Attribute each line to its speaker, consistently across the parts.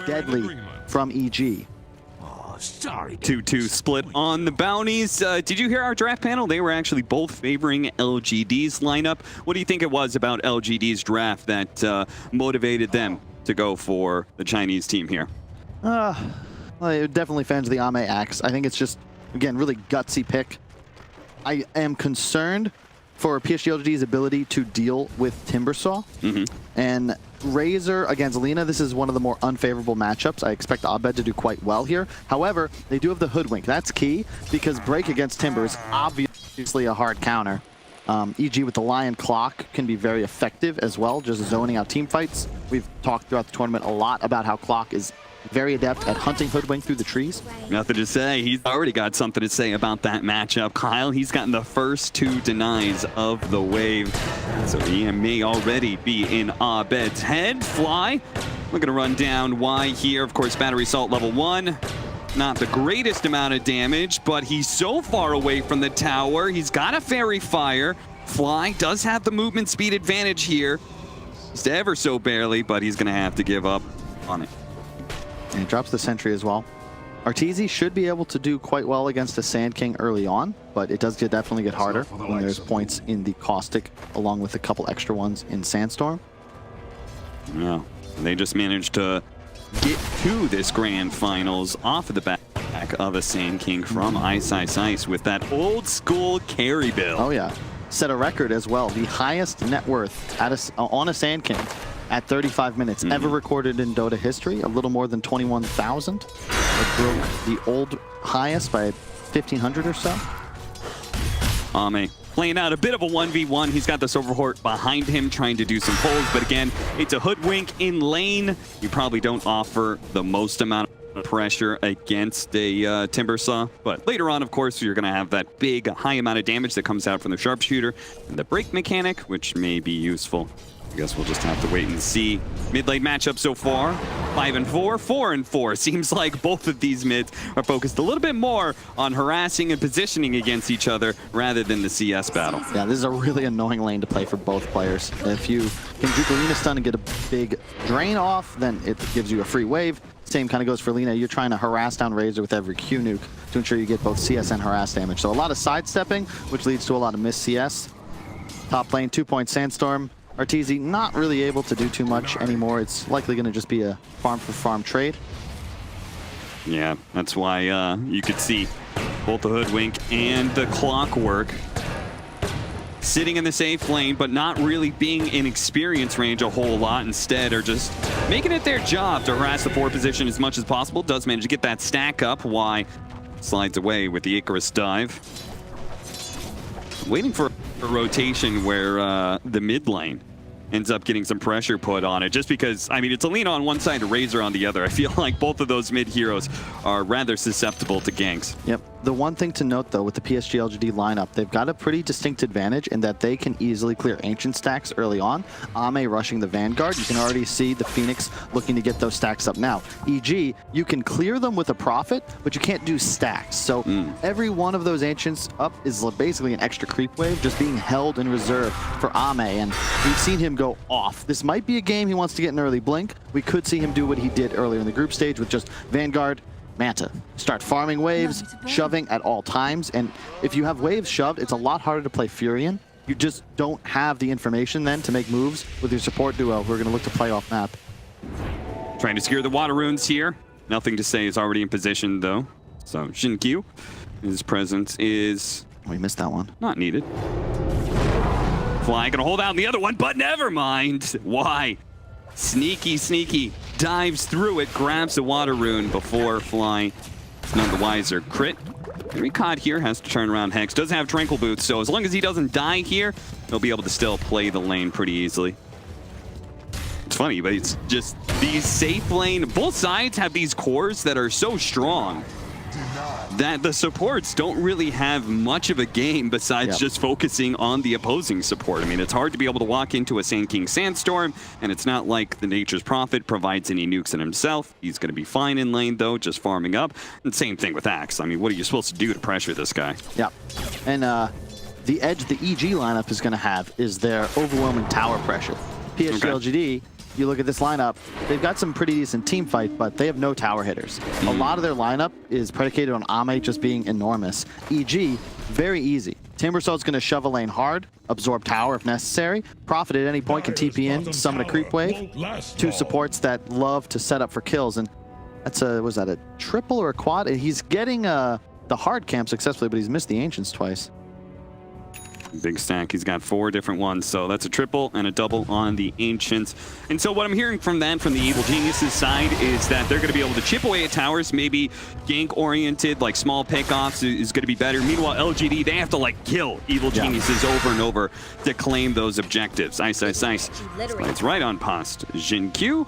Speaker 1: deadly from EG.
Speaker 2: Sorry. 2-2 split on the bounties. Did you hear our draft panel? They were actually both favoring LGD's lineup. What do you think it was about LGD's draft that motivated them to go for the Chinese team here?
Speaker 1: Well, definitely fans of the Ame Axe. I think it's just, again, really gutsy pick. I am concerned for PSG.LGD's ability to deal with Timbersaw. And Razor against Lina, this is one of the more unfavorable matchups. I expect Abed to do quite well here. However, they do have the Hoodwink. That's key because Break against Timber is obviously a hard counter. EG with the Lion Clock can be very effective as well, just zoning out team fights. We've talked throughout the tournament a lot about how Clock is very adept at hunting Hoodwink through the trees.
Speaker 2: Nothing to say. He's already got something to say about that matchup. Kyle, he's gotten the first 2 denies of the wave. So he may already be in Abed's head. Fly, we're going to run down Y here. Of course, battery assault level 1. Not the greatest amount of damage, but he's so far away from the tower. He's got a fairy fire. Fly does have the movement speed advantage here. Just ever so barely, but he's going to have to give up on it.
Speaker 1: And he drops the sentry as well. Arteezy should be able to do quite well against a Sand King early on, but it does definitely get harder when there's points in the Caustic, along with a couple extra ones in Sandstorm.
Speaker 2: Yeah, they just managed to get to this grand finals off of the back of a Sand King from Ice Ice Ice with that old school carry build.
Speaker 1: Oh yeah, set a record as well. The highest net worth at on a Sand King at 35 minutes ever recorded in Dota history, a little more than 21,000. It broke the old highest by 1,500 or so.
Speaker 2: Ame playing out a bit of a 1v1. He's got the Silverhort behind him trying to do some pulls, but again, it's a Hoodwink in lane. You probably don't offer the most amount of pressure against a Timbersaw, but later on, of course, you're going to have that big, high amount of damage that comes out from the Sharpshooter and the break mechanic, which may be useful. I guess we'll just have to wait and see. Mid-lane matchup so far, 5-4, 4-4. Seems like both of these mids are focused a little bit more on harassing and positioning against each other rather than the CS battle.
Speaker 1: Yeah, this is a really annoying lane to play for both players. If you can juke Lina stun and get a big drain off, then it gives you a free wave. Same kind of goes for Lina. You're trying to harass down Razor with every Q nuke to ensure you get both CS and harass damage. So a lot of sidestepping, which leads to a lot of missed CS. Top lane, 2-point Sandstorm. Arteezy not really able to do too much anymore. It's likely going to just be a farm for farm trade.
Speaker 2: Yeah, that's why you could see both the Hoodwink and the Clockwork sitting in the safe lane, but not really being in experience range a whole lot. Instead, are just making it their job to harass the 4 position as much as possible. Does manage to get that stack up. Y slides away with the Icarus dive. Waiting for a rotation where the mid lane ends up getting some pressure put on it, just because, I mean, it's a Lina on one side, a Razor on the other. I feel like both of those mid heroes are rather susceptible to ganks. Yep.
Speaker 1: The one thing to note, though, with the PSG.LGD lineup, they've got a pretty distinct advantage in that they can easily clear Ancient stacks early on. Ame rushing the Vanguard. You can already see the Phoenix looking to get those stacks up now. EG, you can clear them with a Prophet, but you can't do stacks. So every one of those Ancients up is basically an extra creep wave just being held in reserve for Ame, and we've seen him go off. This might be a game he wants to get an early blink. We could see him do what he did earlier in the group stage with just Vanguard, Manta. Start farming waves, shoving at all times, and if you have waves shoved, it's a lot harder to play Furion. You just don't have the information then to make moves with your support duo who are going to look to play off map.
Speaker 2: Trying to secure the water runes here. Nothing to say is already in position though. So Shinkyu, his presence is...
Speaker 1: We missed that one.
Speaker 2: Not needed. Fly gonna hold out on the other one, but never mind. Why? Sneaky, sneaky. Dives through it, grabs the water rune before Fly is none the wiser. Crit. Recod here has to turn around Hex. Does have Tranquil Boots, so as long as he doesn't die here, he'll be able to still play the lane pretty easily. It's funny, but it's just these safe lane, both sides have these cores that are so strong that the supports don't really have much of a game besides just focusing on the opposing support. I mean, it's hard to be able to walk into a Sand King Sandstorm, and it's not like the Nature's Prophet provides any nukes in himself. He's going to be fine in lane, though, just farming up. And same thing with Axe. I mean, what are you supposed to do to pressure this guy?
Speaker 1: Yeah. And the edge the EG lineup is going to have is their overwhelming tower pressure. PSG.LGD you look at this lineup, they've got some pretty decent team fight, but they have no tower hitters. A lot of their lineup is predicated on Ame just being enormous. EG, very easy. Timbersault's going to shove a lane hard, absorb tower if necessary. Prophet at any point can TP in, summon a creep wave. Two supports that love to set up for kills, and that's a, was that a triple or a quad? He's getting the hard camp successfully, but he's missed the Ancients twice.
Speaker 2: Big stack. He's got 4 different ones, so that's a triple and a double on the Ancients. And so what I'm hearing from that, from the Evil Geniuses side, is that they're going to be able to chip away at towers, maybe gank-oriented, like small pickoffs is going to be better. Meanwhile, LGD, they have to like kill Evil Geniuses over and over to claim those objectives. Ice. It's right on past Jin-Q.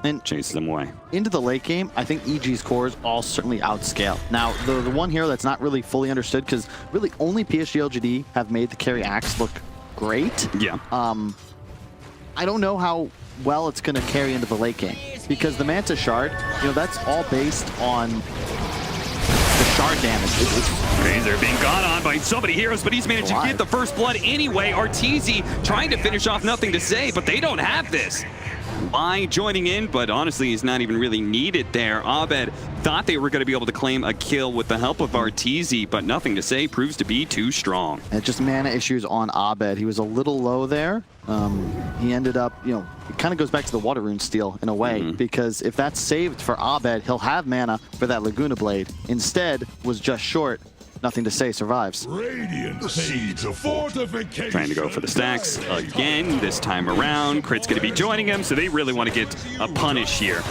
Speaker 2: And chases them away.
Speaker 1: Into the late game, I think EG's cores all certainly outscale. Now, the one hero that's not really fully understood, because really only PSG.LGD have made the carry axe look great.
Speaker 2: Yeah.
Speaker 1: I don't know how well it's going to carry into the late game, because the Manta Shard, you know, that's all based on the shard damage.
Speaker 2: They're being gone on by so many heroes, but he's managed to get the first blood anyway. Arteezy trying to finish off Nothing to Say, but they don't have this. By joining in, but honestly, he's not even really needed there. Abed thought they were going to be able to claim a kill with the help of Arteezy, but Nothing to Say proves to be too strong.
Speaker 1: And just mana issues on Abed. He was a little low there. He ended up, you know, it kind of goes back to the Water Rune steal in a way, because if that's saved for Abed, he'll have mana for that Laguna Blade. Instead, was just short. Nothing to Say survives.
Speaker 3: Radiant seeds of fortification.
Speaker 2: Trying to go for the stacks again this time around. Crit's going to be joining him, so they really want to get a punish here.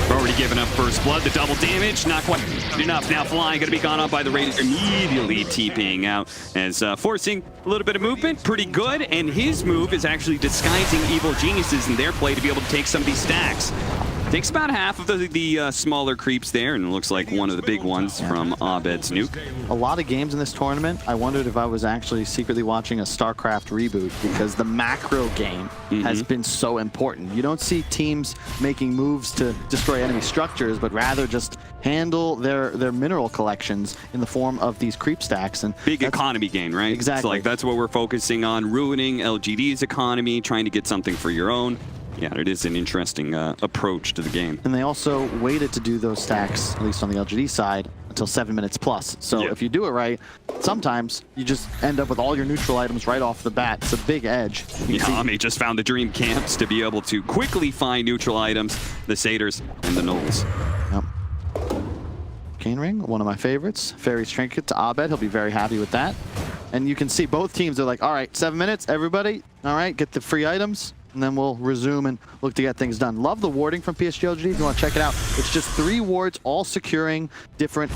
Speaker 2: Already given up first blood, the double damage, not quite enough. Now Fly going to be gone up by the Radiant, immediately TPing out as forcing a little bit of movement, pretty good, and his move is actually disguising Evil Geniuses in their play to be able to take some of these stacks. Takes about half of the smaller creeps there, and it looks like one of the big ones from Abed's nuke.
Speaker 1: A lot of games in this tournament, I wondered if I was actually secretly watching a StarCraft reboot, because the macro game has been so important. You don't see teams making moves to destroy enemy structures, but rather just handle their mineral collections in the form of these creep stacks. And
Speaker 2: big economy gain, right?
Speaker 1: Exactly.
Speaker 2: So like that's what we're focusing on, ruining LGD's economy, trying to get something for your own. Yeah, it is an interesting approach to the game.
Speaker 1: And they also waited to do those stacks, at least on the LGD side, until 7 minutes plus. So if you do it right, sometimes you just end up with all your neutral items right off the bat. It's a big edge.
Speaker 2: Ame just found the dream camps to be able to quickly find neutral items, the Satyrs and the Knolls.
Speaker 1: Yep. Cane Ring, one of my favorites. Fairy's Trinket to Abed, he'll be very happy with that. And you can see both teams are like, all right, 7 minutes, everybody, all right, get the free items. And then we'll resume and look to get things done. Love the warding from PSG.LGD. If you want to check it out, it's just 3 wards all securing different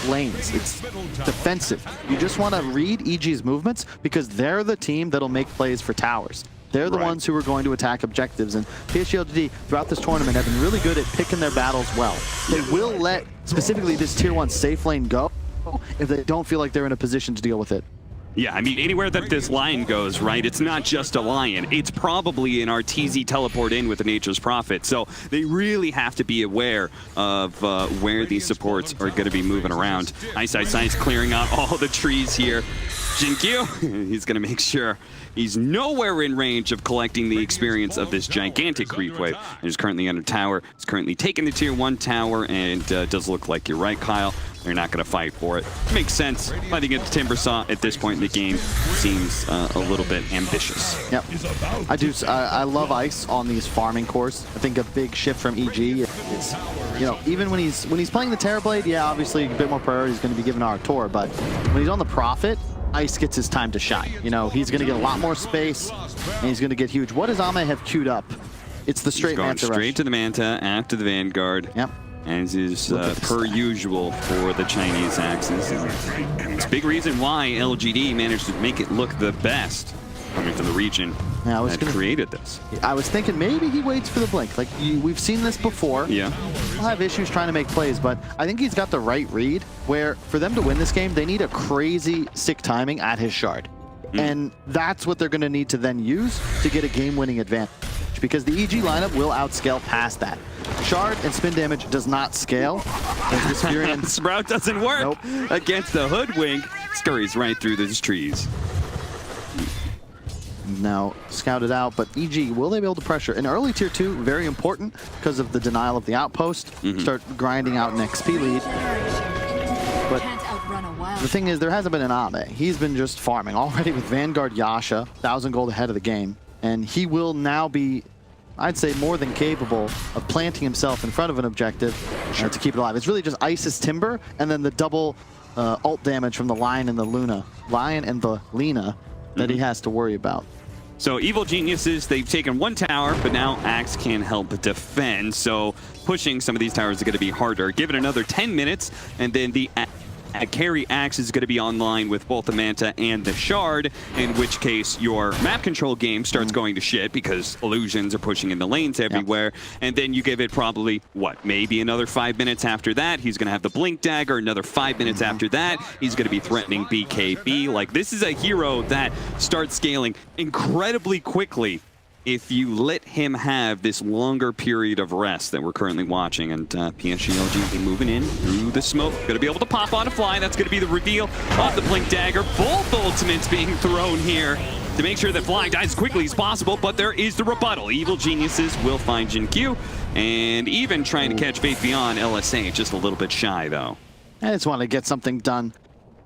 Speaker 1: lanes. It's defensive. You just want to read EG's movements, because they're the team that'll make plays for towers. They're the ones who are going to attack objectives. And PSG.LGD throughout this tournament have been really good at picking their battles well. They will let specifically this tier 1 safe lane go if they don't feel like they're in a position to deal with it.
Speaker 2: Yeah, I mean, anywhere that this lion goes, right, it's not just a lion. It's probably an Arteezy teleport in with the Nature's Prophet. So they really have to be aware of where these supports are going to be moving around. Ice clearing out all the trees here. Jin-Q, he's going to make sure he's nowhere in range of collecting the experience of this gigantic creep wave. And is currently under tower. He's currently taking the tier 1 tower, and does look like you're right, Kyle. They're not going to fight for it. Makes sense. Fighting against Timbersaw at this point in the game seems a little bit ambitious.
Speaker 1: Yep. I love Ice on these farming cores. I think a big shift from EG is, you know, even when he's playing the Terrorblade, yeah, obviously a bit more priority is going to be given to Artur, but when he's on the Prophet, Ice gets his time to shine. You know, he's going to get a lot more space, and he's going to get huge. What does Ame have queued up? It's the straight Manta rush.
Speaker 2: Straight to the Manta after the Vanguard.
Speaker 1: Yep.
Speaker 2: As is per usual for the Chinese axes. It's a big reason why LGD managed to make it look the best coming from the region that created this.
Speaker 1: I was thinking maybe he waits for the blink. Like, we've seen this before.
Speaker 2: Yeah.
Speaker 1: He'll have issues trying to make plays, but I think he's got the right read where for them to win this game, they need a crazy sick timing at his shard. And that's what they're going to need to then use to get a game-winning advantage, because the EG lineup will outscale past that. Shard and spin damage does not scale.
Speaker 2: Sprout doesn't work against the Hoodwink. Scurries right through those trees.
Speaker 1: Now scouted out, but EG, will they be able to pressure? In early tier 2, very important because of the denial of the outpost. Start grinding out an XP lead. But the thing is, there hasn't been an Ame. He's been just farming already with Vanguard Yasha, 1,000 gold ahead of the game. And he will now be, I'd say, more than capable of planting himself in front of an objective to keep it alive. It's really just Isis Timber and then the double ult damage from the Lion and the Luna. Lion and the Lina that he has to worry about.
Speaker 2: So Evil Geniuses, they've taken one tower, but now Axe can help defend. So pushing some of these towers is going to be harder. Give it another 10 minutes, and then the carry Axe is going to be online with both the Manta and the Shard, in which case your map control game starts going to shit because illusions are pushing in the lanes everywhere. And then you give it probably, what, maybe another 5 minutes after that. He's going to have the Blink Dagger. Another 5 minutes after that, he's going to be threatening BKB. Like, this is a hero that starts scaling incredibly quickly if you let him have this longer period of rest that we're currently watching. And PSG.LGD moving in through the smoke. Going to be able to pop on a fly. That's going to be the reveal of the Blink Dagger. Both ultimates being thrown here to make sure that Fly dies as quickly as possible, but there is the rebuttal. Evil Geniuses will find Jin Q, and even trying to catch Faith Beyond LSA, just a little bit shy though.
Speaker 1: I just want to get something done.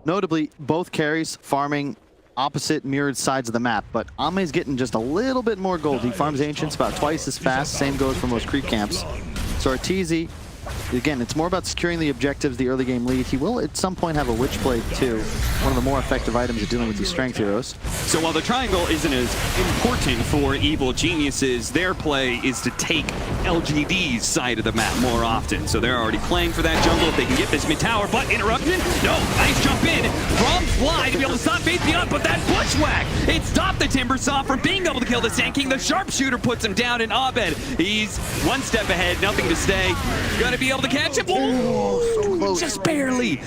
Speaker 1: Notably, both carries farming opposite mirrored sides of the map, but Ame's getting just a little bit more gold. He farms Ancients about twice as fast. Same goes for most creep camps. So Arteezy, again, it's more about securing the objectives, the early game lead. He will at some point have a Witch Blade too, one of the more effective items of dealing with these strength heroes.
Speaker 2: So while the triangle isn't as important for Evil Geniuses, their play is to take LGD's side of the map more often. So they're already playing for that jungle if they can get this mid tower, but interrupted. No, nice jump in from Fly to be able to stop Faith Beyond, but that bushwhack, it stopped the Timbersaw from being able to kill the Sand King. The sharpshooter puts him down, and Abed, he's one step ahead, nothing to stay. Gonna be able to catch him. Oh, just barely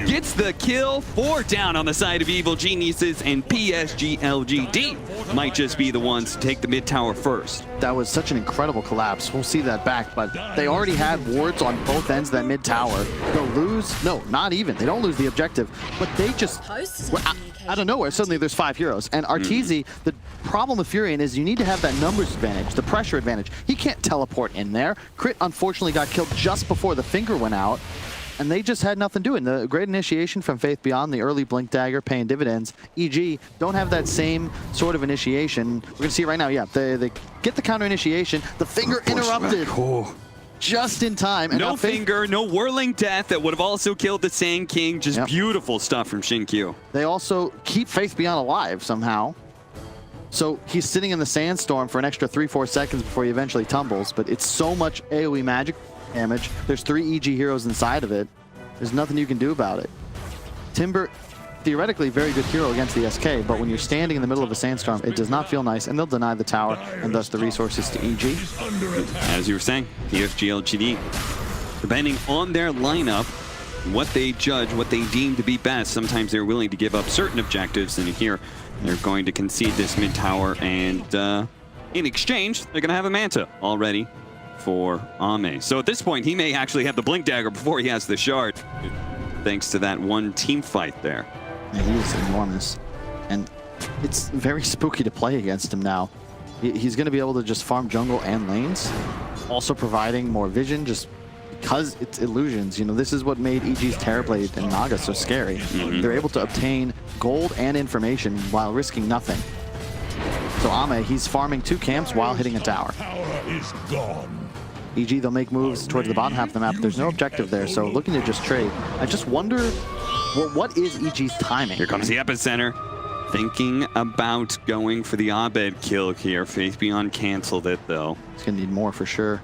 Speaker 2: gets the kill. 4 down on the side of Evil Geniuses, and PSG.LGD might just be the ones to take the mid tower first.
Speaker 1: That was such an incredible collapse. We'll see that back, but they already had wards on both ends of that mid tower. They'll lose, no, not even. They don't lose the objective, but they just, out of nowhere, suddenly there's 5 heroes. And Arteezy, the problem with Furion is you need to have that numbers advantage, the pressure advantage. He can't teleport in there. Crit unfortunately got killed just before the finger went out, and they just had nothing doing. The great initiation from Faith Beyond, the early Blink Dagger paying dividends. EG don't have that same sort of initiation. We're gonna see it right now. Yeah, they get the counter initiation. The finger interrupted. Just in time. And
Speaker 2: no finger, no whirling death that would have also killed the Sand King. Just beautiful stuff from Shin-Kyu.
Speaker 1: They also keep Faith Beyond alive somehow. So he's sitting in the sandstorm for an extra 3-4 seconds before he eventually tumbles, but it's so much AoE magic damage. There's 3 EG heroes inside of it. There's nothing you can do about it. Timber, theoretically very good hero against the SK, but when you're standing in the middle of a sandstorm, it does not feel nice, and they'll deny the tower and thus the resources to EG.
Speaker 2: As you were saying, PSG.LGD, depending on their lineup, what they judge, what they deem to be best, sometimes they're willing to give up certain objectives, and here they're going to concede this mid tower, and in exchange, they're going to have a Manta already for Ame. So at this point, he may actually have the Blink Dagger before he has the Shard, thanks to that one team fight there.
Speaker 1: Yeah, he is enormous. And it's very spooky to play against him now. He's going to be able to just farm jungle and lanes, also providing more vision just because it's illusions. You know, this is what made EG's Terrorblade and Naga so scary. They're able to obtain gold and information while risking nothing. So Ame, he's farming 2 camps while hitting a tower. EG, they'll make moves towards the bottom half of the map. There's no objective there, so looking to just trade. I just wonder, what is EG's timing?
Speaker 2: Here comes the epicenter. Thinking about going for the Abed kill here. Faith Beyond canceled it, though.
Speaker 1: He's going to need more for sure.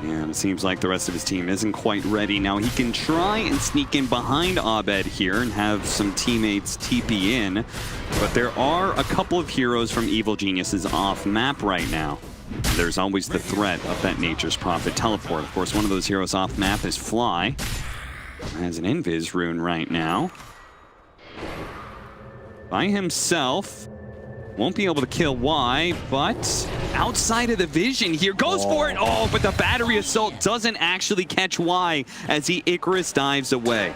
Speaker 2: And it seems like the rest of his team isn't quite ready. Now he can try and sneak in behind Abed here and have some teammates TP in, but there are a couple of heroes from Evil Geniuses off map right now. There's always the threat of that Nature's Prophet teleport. Of course, one of those heroes off map is Fly. Has an Invis rune right now. By himself. Won't be able to kill Y, but outside of the vision here, goes for it. Oh, but the battery assault doesn't actually catch Y as he Icarus dives away.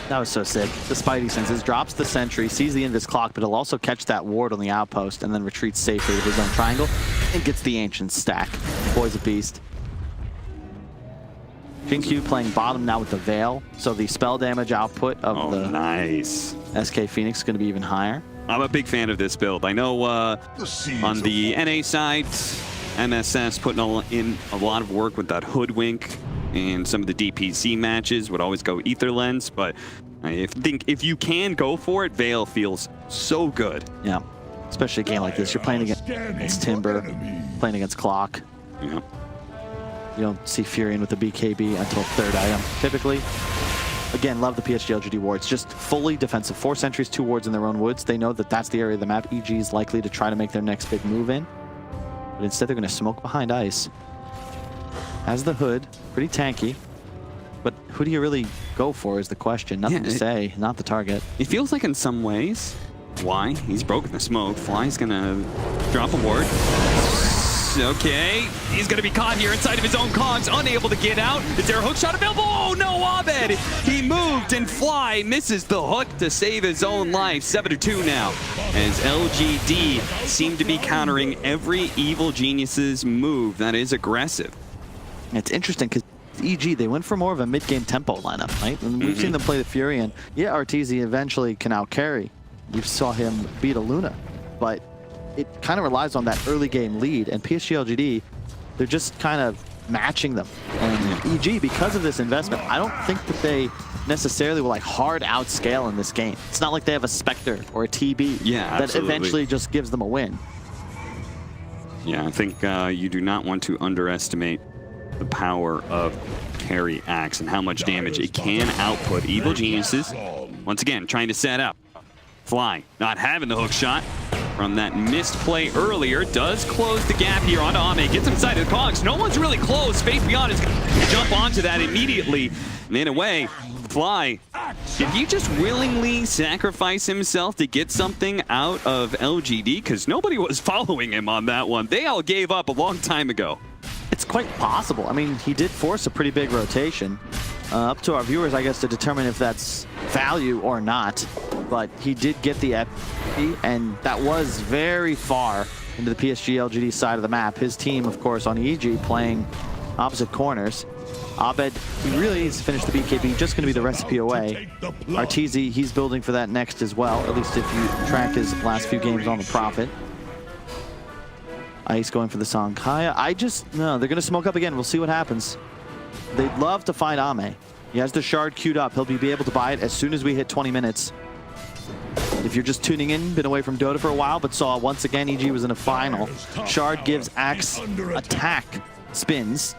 Speaker 1: That was so sick. The Spidey senses, drops the sentry, sees the Invis clock, but he'll also catch that ward on the outpost and then retreats safely with his own triangle and gets the Ancient stack. Boy's a beast. Q playing bottom now with the Veil, so the spell damage output of the
Speaker 2: nice
Speaker 1: SK Phoenix is going to be even higher.
Speaker 2: I'm a big fan of this build. I know on the NA side, MSS putting in a lot of work with that Hoodwink, and some of the DPC matches would always go Ether Lens, but I think if you can go for it, Veil feels so good.
Speaker 1: Yeah, especially a game like this. You're playing against Timber, playing against Clock.
Speaker 2: Yeah.
Speaker 1: You don't see Furion with the BKB until third item, typically. Again, love the PSG.LGD wards. Just fully defensive. 4 sentries, 2 wards in their own woods. They know that that's the area of the map EG is likely to try to make their next big move in. But instead, they're going to smoke behind ice. Has the Hood, pretty tanky. But who do you really go for is the question. Nothing to say, not the target.
Speaker 2: It feels like in some ways, why? He's broken the smoke. Fly's going to drop a ward. Okay, he's going to be caught here inside of his own cogs, unable to get out. Is there a hook shot available? Oh no, Abed! He moved and Fly misses the hook to save his own life. 7-2 now, as LGD seem to be countering every Evil Genius's move that is aggressive.
Speaker 1: It's interesting because EG, they went for more of a mid-game tempo lineup, right? And we've seen them play the Fury, and yeah, Arteezy eventually can out-carry. We saw him beat a Luna, but it kind of relies on that early game lead, and PSG.LGD, they're just kind of matching them. And EG, because of this investment, I don't think that they necessarily will like hard outscale in this game. It's not like they have a Spectre or a TB that eventually just gives them a win.
Speaker 2: Yeah, I think you do not want to underestimate the power of Carry Axe and how much damage it can output. Evil Geniuses, once again, trying to set up. Fly, not having the hook shot from that missed play earlier, does close the gap here onto Ame, gets inside of the cogs. No one's really close. Faith Beyond is going to jump onto that immediately. And in a way, Fly, did he just willingly sacrifice himself to get something out of LGD? Because nobody was following him on that one. They all gave up a long time ago.
Speaker 1: It's quite possible. I mean, he did force a pretty big rotation. Up to our viewers, I guess, to determine if that's value or not. But he did get the FP, and that was very far into the PSG.LGD side of the map. His team, of course, on EG playing opposite corners. Abed, he really needs to finish the BKB, just going to be the recipe away. Arteezy, he's building for that next as well, at least if you track his last few games on the Prophet. Ice going for the Songkaya. No, they're going to smoke up again. We'll see what happens. They'd love to find Ame. He has the shard queued up. He'll be able to buy it as soon as we hit 20 minutes. If you're just tuning in, been away from Dota for a while, but saw once again EG was in a final. Shard gives Axe attack spins,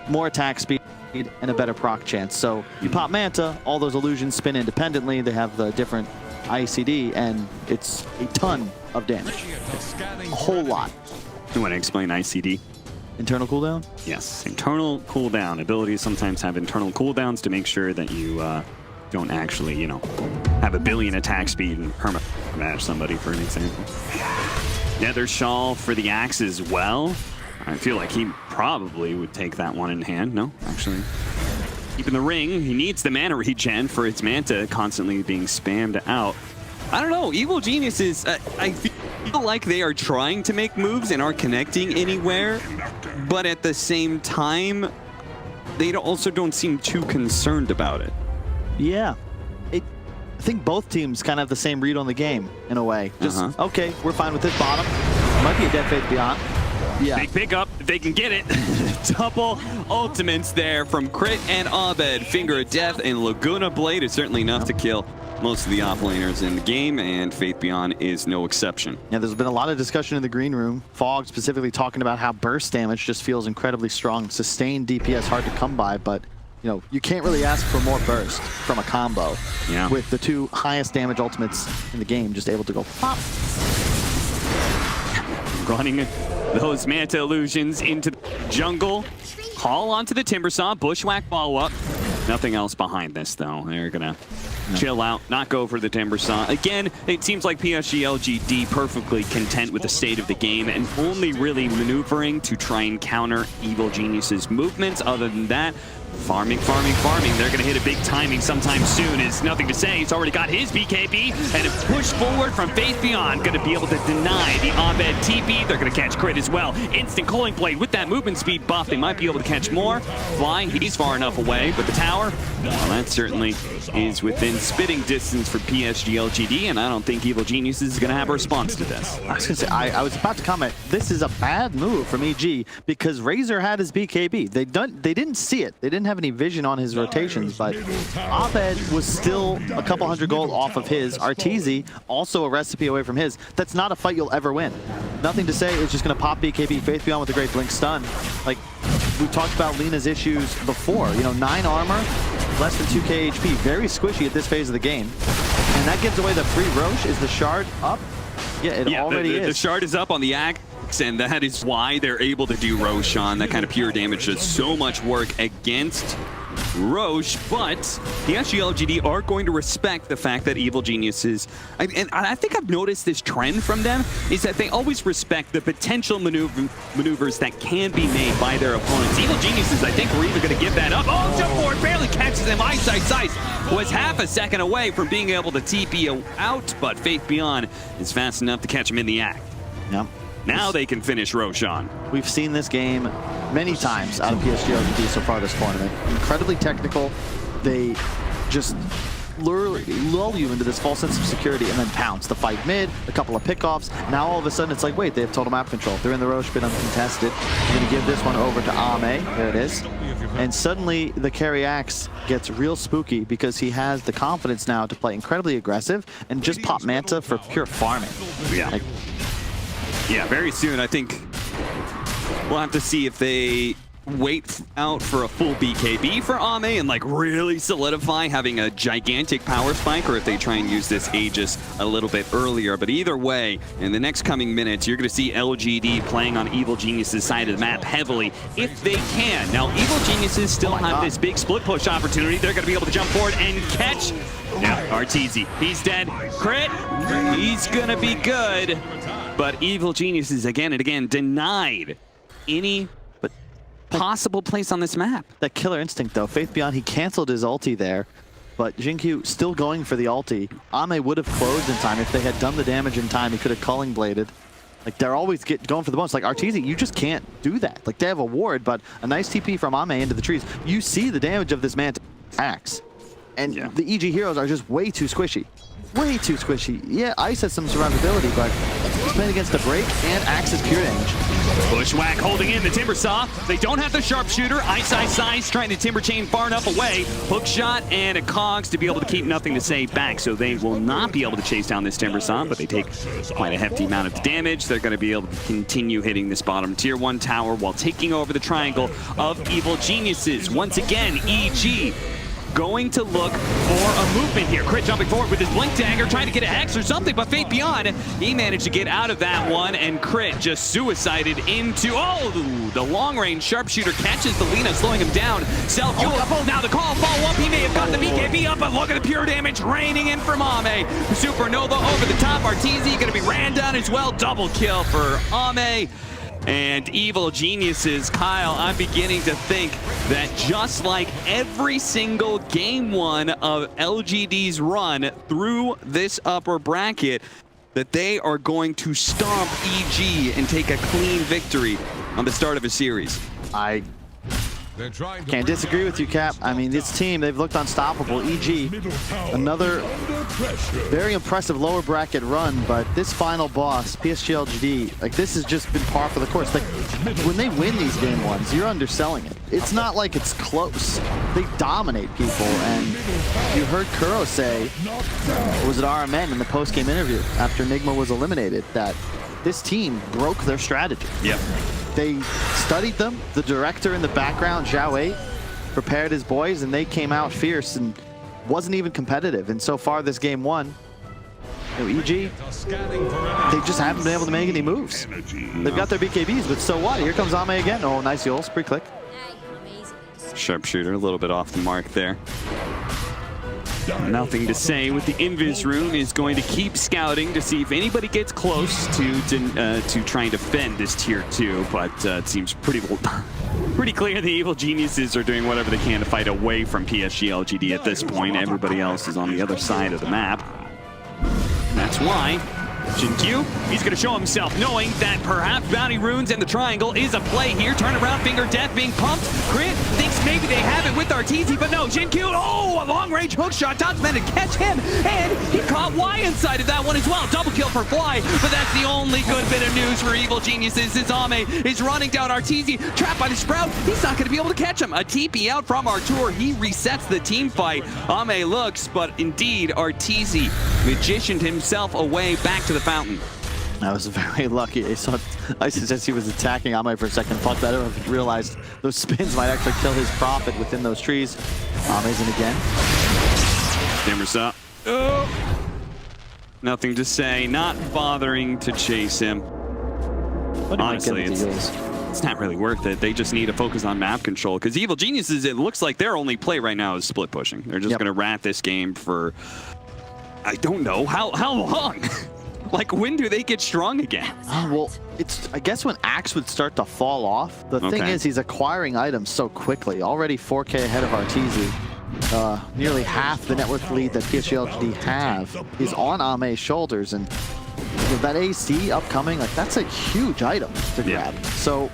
Speaker 1: more attack speed, and a better proc chance. So you pop Manta, all those illusions spin independently. They have the different ICD, and it's a ton of damage. A whole lot.
Speaker 2: You want to explain ICD?
Speaker 1: Internal cooldown?
Speaker 2: Yes, internal cooldown. Abilities sometimes have internal cooldowns to make sure that you don't actually, you know, have a billion attack speed and perma-match somebody, for an example. Nether Shawl for the Axe as well. I feel like he probably would take that one in hand. No, actually. Keeping the ring, he needs the mana regen for its Manta constantly being spammed out. I don't know, Evil Geniuses, I feel like they are trying to make moves and aren't connecting anywhere, but at the same time, they also don't seem too concerned about it.
Speaker 1: Yeah. I think both teams kind of have the same read on the game, in a way. Just, okay, we're fine with this bottom. Might be a Dead Faith Beyond. Yeah.
Speaker 2: Big pickup, if they can get it. Double ultimates there from Crit and Abed. Finger of Death and Laguna Blade is certainly enough to kill most of the offlaners in the game, and Faith Beyond is no exception.
Speaker 1: Yeah, there's been a lot of discussion in the green room. Fog specifically talking about how burst damage just feels incredibly strong. Sustained DPS hard to come by, but you know, you can't really ask for more burst from a combo.
Speaker 2: Yeah.
Speaker 1: With the 2 highest damage ultimates in the game just able to go pop.
Speaker 2: Running those Manta illusions into the jungle. Call onto the Timbersaw, bushwhack follow-up. Nothing else behind this, though. They're gonna chill out, not go for the Timbersaw. Again, it seems like PSG.LGD perfectly content with the state of the game and only really maneuvering to try and counter Evil Genius's movements. Other than that, Farming. They're going to hit a big timing sometime soon. Is nothing to say. He's already got his BKB and a push forward from Faith Beyond. Going to be able to deny the Abed TP. They're going to catch Crit as well. Instant Culling Blade with that movement speed buff. They might be able to catch more. Fly, he's far enough away. But the tower, well, that certainly is within spitting distance for PSG.LGD. And I don't think Evil Geniuses is going to have a response to this.
Speaker 1: I was going to say, I was about to comment, this is a bad move from EG because Razor had his BKB. They didn't see it. They didn't have any vision on his rotations, but Abed was still a couple hundred gold off of his. Arteezy also a recipe away from his. That's not a fight you'll ever win. Nothing to say, it's just going to pop BKB. Faith Beyond with a great blink stun. Like, we talked about Lena's issues before. You know, 9 armor, less than 2k HP. Very squishy at this phase of the game. And that gives away the free Roche. Is the shard up? Yeah, it already is.
Speaker 2: The shard is up on the Axe, and that is why they're able to do Roshan. That kind of pure damage does so much work against Roche, but the PSG.LGD are going to respect the fact that Evil Geniuses, and I think I've noticed this trend from them, is that they always respect the potential maneuvers that can be made by their opponents. Evil Geniuses, I think, were even going to give that up. Oh, jump forward, barely catches him. Ice was half a second away from being able to TP out, but Faith Beyond is fast enough to catch him in the act.
Speaker 1: Yep.
Speaker 2: Now they can finish Roshan.
Speaker 1: We've seen this game many times out of PSG.LGD so far this tournament. Incredibly technical. They just lull you into this false sense of security and then pounce. The fight mid, a couple of pickoffs. Now all of a sudden it's like, wait, they have total map control. They're in the Roche pit uncontested. They're going to give this one over to Ame. There it is. And suddenly the carry Axe gets real spooky because he has the confidence now to play incredibly aggressive and just pop Manta for pure farming.
Speaker 2: Yeah. Yeah, very soon. I think we'll have to see if they wait out for a full BKB for Ame and like really solidify having a gigantic power spike, or if they try and use this Aegis a little bit earlier. But either way, in the next coming minutes, you're going to see LGD playing on Evil Geniuses' side of the map heavily if they can. Now, Evil Geniuses still have this big split push opportunity. They're going to be able to jump forward and catch. Yeah, Arteezy, he's dead. Crit, he's going to be good. But Evil Geniuses again and again denied any possible place on this map.
Speaker 1: That killer instinct though. Faith Beyond, he canceled his ulti there, but Jinkyu still going for the ulti. Ame would have closed in time. If they had done the damage in time, he could have culling bladed. Like, they're always going for the bonus. Like, Arteezy, you just can't do that. Like, they have a ward, but a nice TP from Ame into the trees. You see the damage of this Manta Axe. And the EG heroes are just way too squishy. Way too squishy. Yeah, Ice has some survivability, but he's playing against the break and Axe's pure damage.
Speaker 2: Bushwhack holding in the Timber Saw. They don't have the sharpshooter. Ice trying to Timber Chain far enough away. Hook shot and a Cogs to be able to keep nothing to say back. So they will not be able to chase down this Timber Saw, but they take quite a hefty amount of damage. They're going to be able to continue hitting this bottom tier 1 tower while taking over the triangle of Evil Geniuses. Once again, EG going to look for a movement here. Crit jumping forward with his Blink Dagger, trying to get a Hex or something, but Faith Beyond, he managed to get out of that one, and Crit just suicided into, the long-range sharpshooter catches the Lina, slowing him down. Self-fuel, now the call, follow-up, he may have got the BKB up, but look at the pure damage raining in from Ame. Supernova over the top, Arteezy gonna be ran down as well. Double kill for Ame. And Evil Geniuses, Kyle, I'm beginning to think that just like every single game 1 of LGD's run through this upper bracket, that they are going to stomp EG and take a clean victory on the start of a series.
Speaker 1: I can't disagree with you, Cap. I mean, this team, they've looked unstoppable. EG, another very impressive lower bracket run, but this final boss, PSG.LGD, like, this has just been par for the course. Like, when they win these game 1s, you're underselling it. It's not like it's close. They dominate people, and you heard Kuro say, was it RMN in the post-game interview after Nigma was eliminated, that this team broke their strategy.
Speaker 2: Yep.
Speaker 1: They studied them. The director in the background, Zhao 8, prepared his boys, and they came out fierce and wasn't even competitive. And so far this game 1, EG, they just haven't been able to make any moves. They've got their BKBs, but so what? Here comes Ame again. Oh, nice Yols, pre-click.
Speaker 2: Sharpshooter, a little bit off the mark there. Nothing to say with the Invis rune is going to keep scouting to see if anybody gets close to try and defend this tier 2, but it seems pretty clear the evil geniuses are doing whatever they can to fight away from PSG.LGD at this point. Everybody else is on the other side of the map. That's why Jinkyu, he's going to show himself, knowing that perhaps Bounty Runes and the Triangle is a play here. Turn around, Finger Death being pumped. Crit thinks maybe they have it with Arteezy, but no, Jinkyu, oh, a long-range hook shot. Dot's meant to catch him, and he caught Y inside of that one as well. Double kill for Fly, but that's the only good bit of news for Evil Geniuses. As Ame is running down Arteezy, trapped by the Sprout. He's not going to be able to catch him. A TP out from Artur. He resets the team fight. Ame looks, but indeed, Arteezy magicianed himself away back to the fountain.
Speaker 1: I was very lucky. I saw Isis as he was attacking Ame for a second. Thought better of it. Realized those spins might actually kill his Prophet within those trees. Ame's in again.
Speaker 2: Dimmers up. Oh. Nothing to say. Not bothering to chase him. Honestly, it's not really worth it. They just need to focus on map control. Because Evil Geniuses, it looks like their only play right now is split pushing. They're just going to rat this game for, I don't know, how long? Like, when do they get strong again?
Speaker 1: Well, it's, I guess when Axe would start to fall off. The thing is, he's acquiring items so quickly. Already 4K ahead of Arteezy. Nearly half the network lead that PSG.LGD have is on Ame's shoulders. And with that AC upcoming, like, that's a huge item to grab. So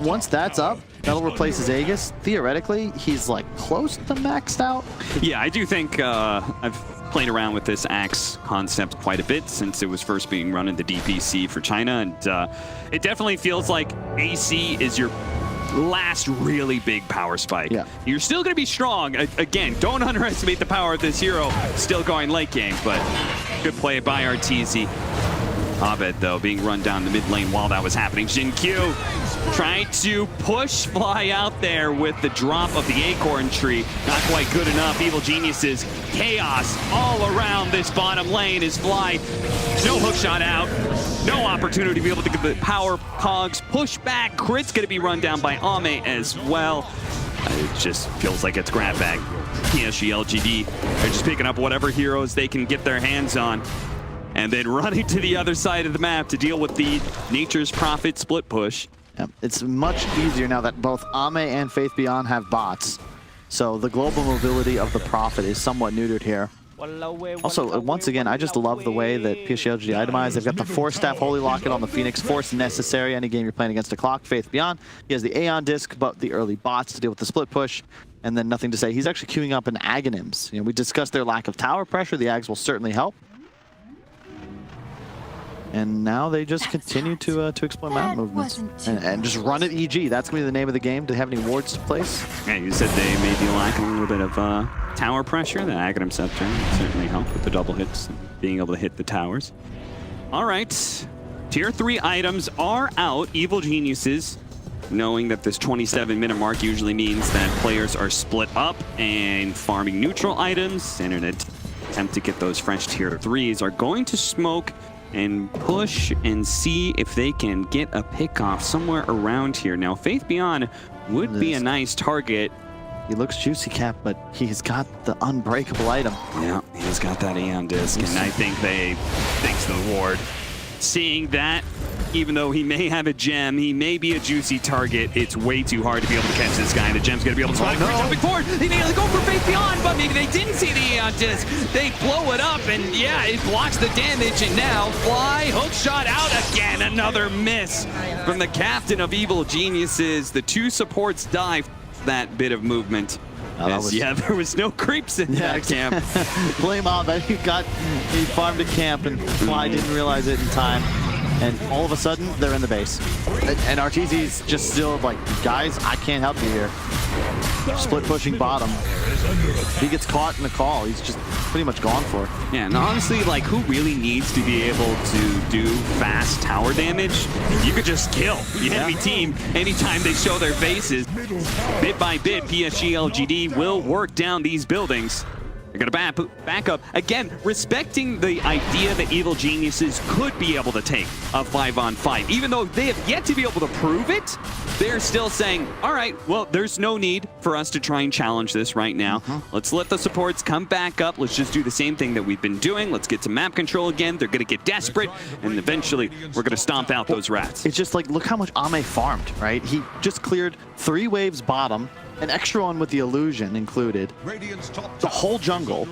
Speaker 1: once that's up, that'll replace his Aegis. Theoretically, he's like close to maxed out.
Speaker 2: Yeah, I do think I've played around with this Axe concept quite a bit since it was first being run in the DPC for China, and it definitely feels like AC is your last really big power spike. Yeah. You're still going to be strong. Again, don't underestimate the power of this hero still going late game, but good play by Arteezy. Abed, though, being run down the mid lane while that was happening. Jinkyu trying to push Fly out there with the drop of the Acorn Tree. Not quite good enough. Evil Geniuses, chaos all around this bottom lane as Fly. No hook shot out. No opportunity to be able to get the power cogs push back. Crit's going to be run down by Ame as well. It just feels like it's grab bag. PSG.LGD, they're just picking up whatever heroes they can get their hands on, and then running to the other side of the map to deal with the Nature's Prophet split push.
Speaker 1: Yeah, it's much easier now that both Ame and Faith Beyond have bots. So the global mobility of the Prophet is somewhat neutered here. Also, once again, I just love the way that PSG.LGD itemized. They've got the Force Staff Holy Locket on the Phoenix. Force necessary any game you're playing against a clock. Faith Beyond, he has the Aeon Disc, but the early bots to deal with the split push. And then nothing to say. He's actually queuing up an Aghanims. You know, we discussed their lack of tower pressure. The Ags will certainly help. And now they just continue to explore map movements and just run at EG. That's going to be the name of the game. Do they have any wards to place?
Speaker 2: Yeah, you said they may be lacking a little bit of tower pressure. The Aghanim Scepter certainly helped with the double hits and being able to hit the towers. All right, tier 3 items are out. Evil Geniuses, knowing that this 27-minute mark usually means that players are split up and farming neutral items in an attempt to get those fresh tier 3s, are going to smoke and push and see if they can get a pick off somewhere around here. Now, Faith Beyond would be a nice target.
Speaker 1: He looks juicy, Cap, but he's got the unbreakable item.
Speaker 2: Yeah, he's got that Aeon Disc, and I think thanks to the ward. Seeing that, even though he may have a gem, he may be a juicy target, it's way too hard to be able to catch this guy. The gem's going to be able to spot jumping forward. They nearly go for Faith Beyond, but maybe they didn't see the Aeon Disc. They blow it up, and yeah, it blocks the damage, and now Fly, hook shot out again. Another miss from the captain of Evil Geniuses. The two supports die that bit of movement. Yeah, there was no creeps in that camp.
Speaker 1: Blame on that. He farmed a camp and Fly didn't realize it in time. And all of a sudden, they're in the base. And Arteezy's just still like, guys, I can't help you here. Split pushing bottom. He gets caught in the call. He's just pretty much gone for it.
Speaker 2: Yeah, and honestly, like, who really needs to be able to do fast tower damage? You could just kill the enemy team anytime they show their faces. Bit by bit, PSG.LGD will work down these buildings. They're going to back up. Again, respecting the idea that Evil Geniuses could be able to take a 5-on-5. Even though they have yet to be able to prove it, they're still saying, all right, well, there's no need for us to try and challenge this right now. Let's let the supports come back up. Let's just do the same thing that we've been doing. Let's get to map control again. They're going to get desperate, and eventually we're going to stomp out those rats.
Speaker 1: It's just like, look how much Ame farmed, right? He just cleared 3 waves bottom, an extra one with the illusion included, the whole jungle,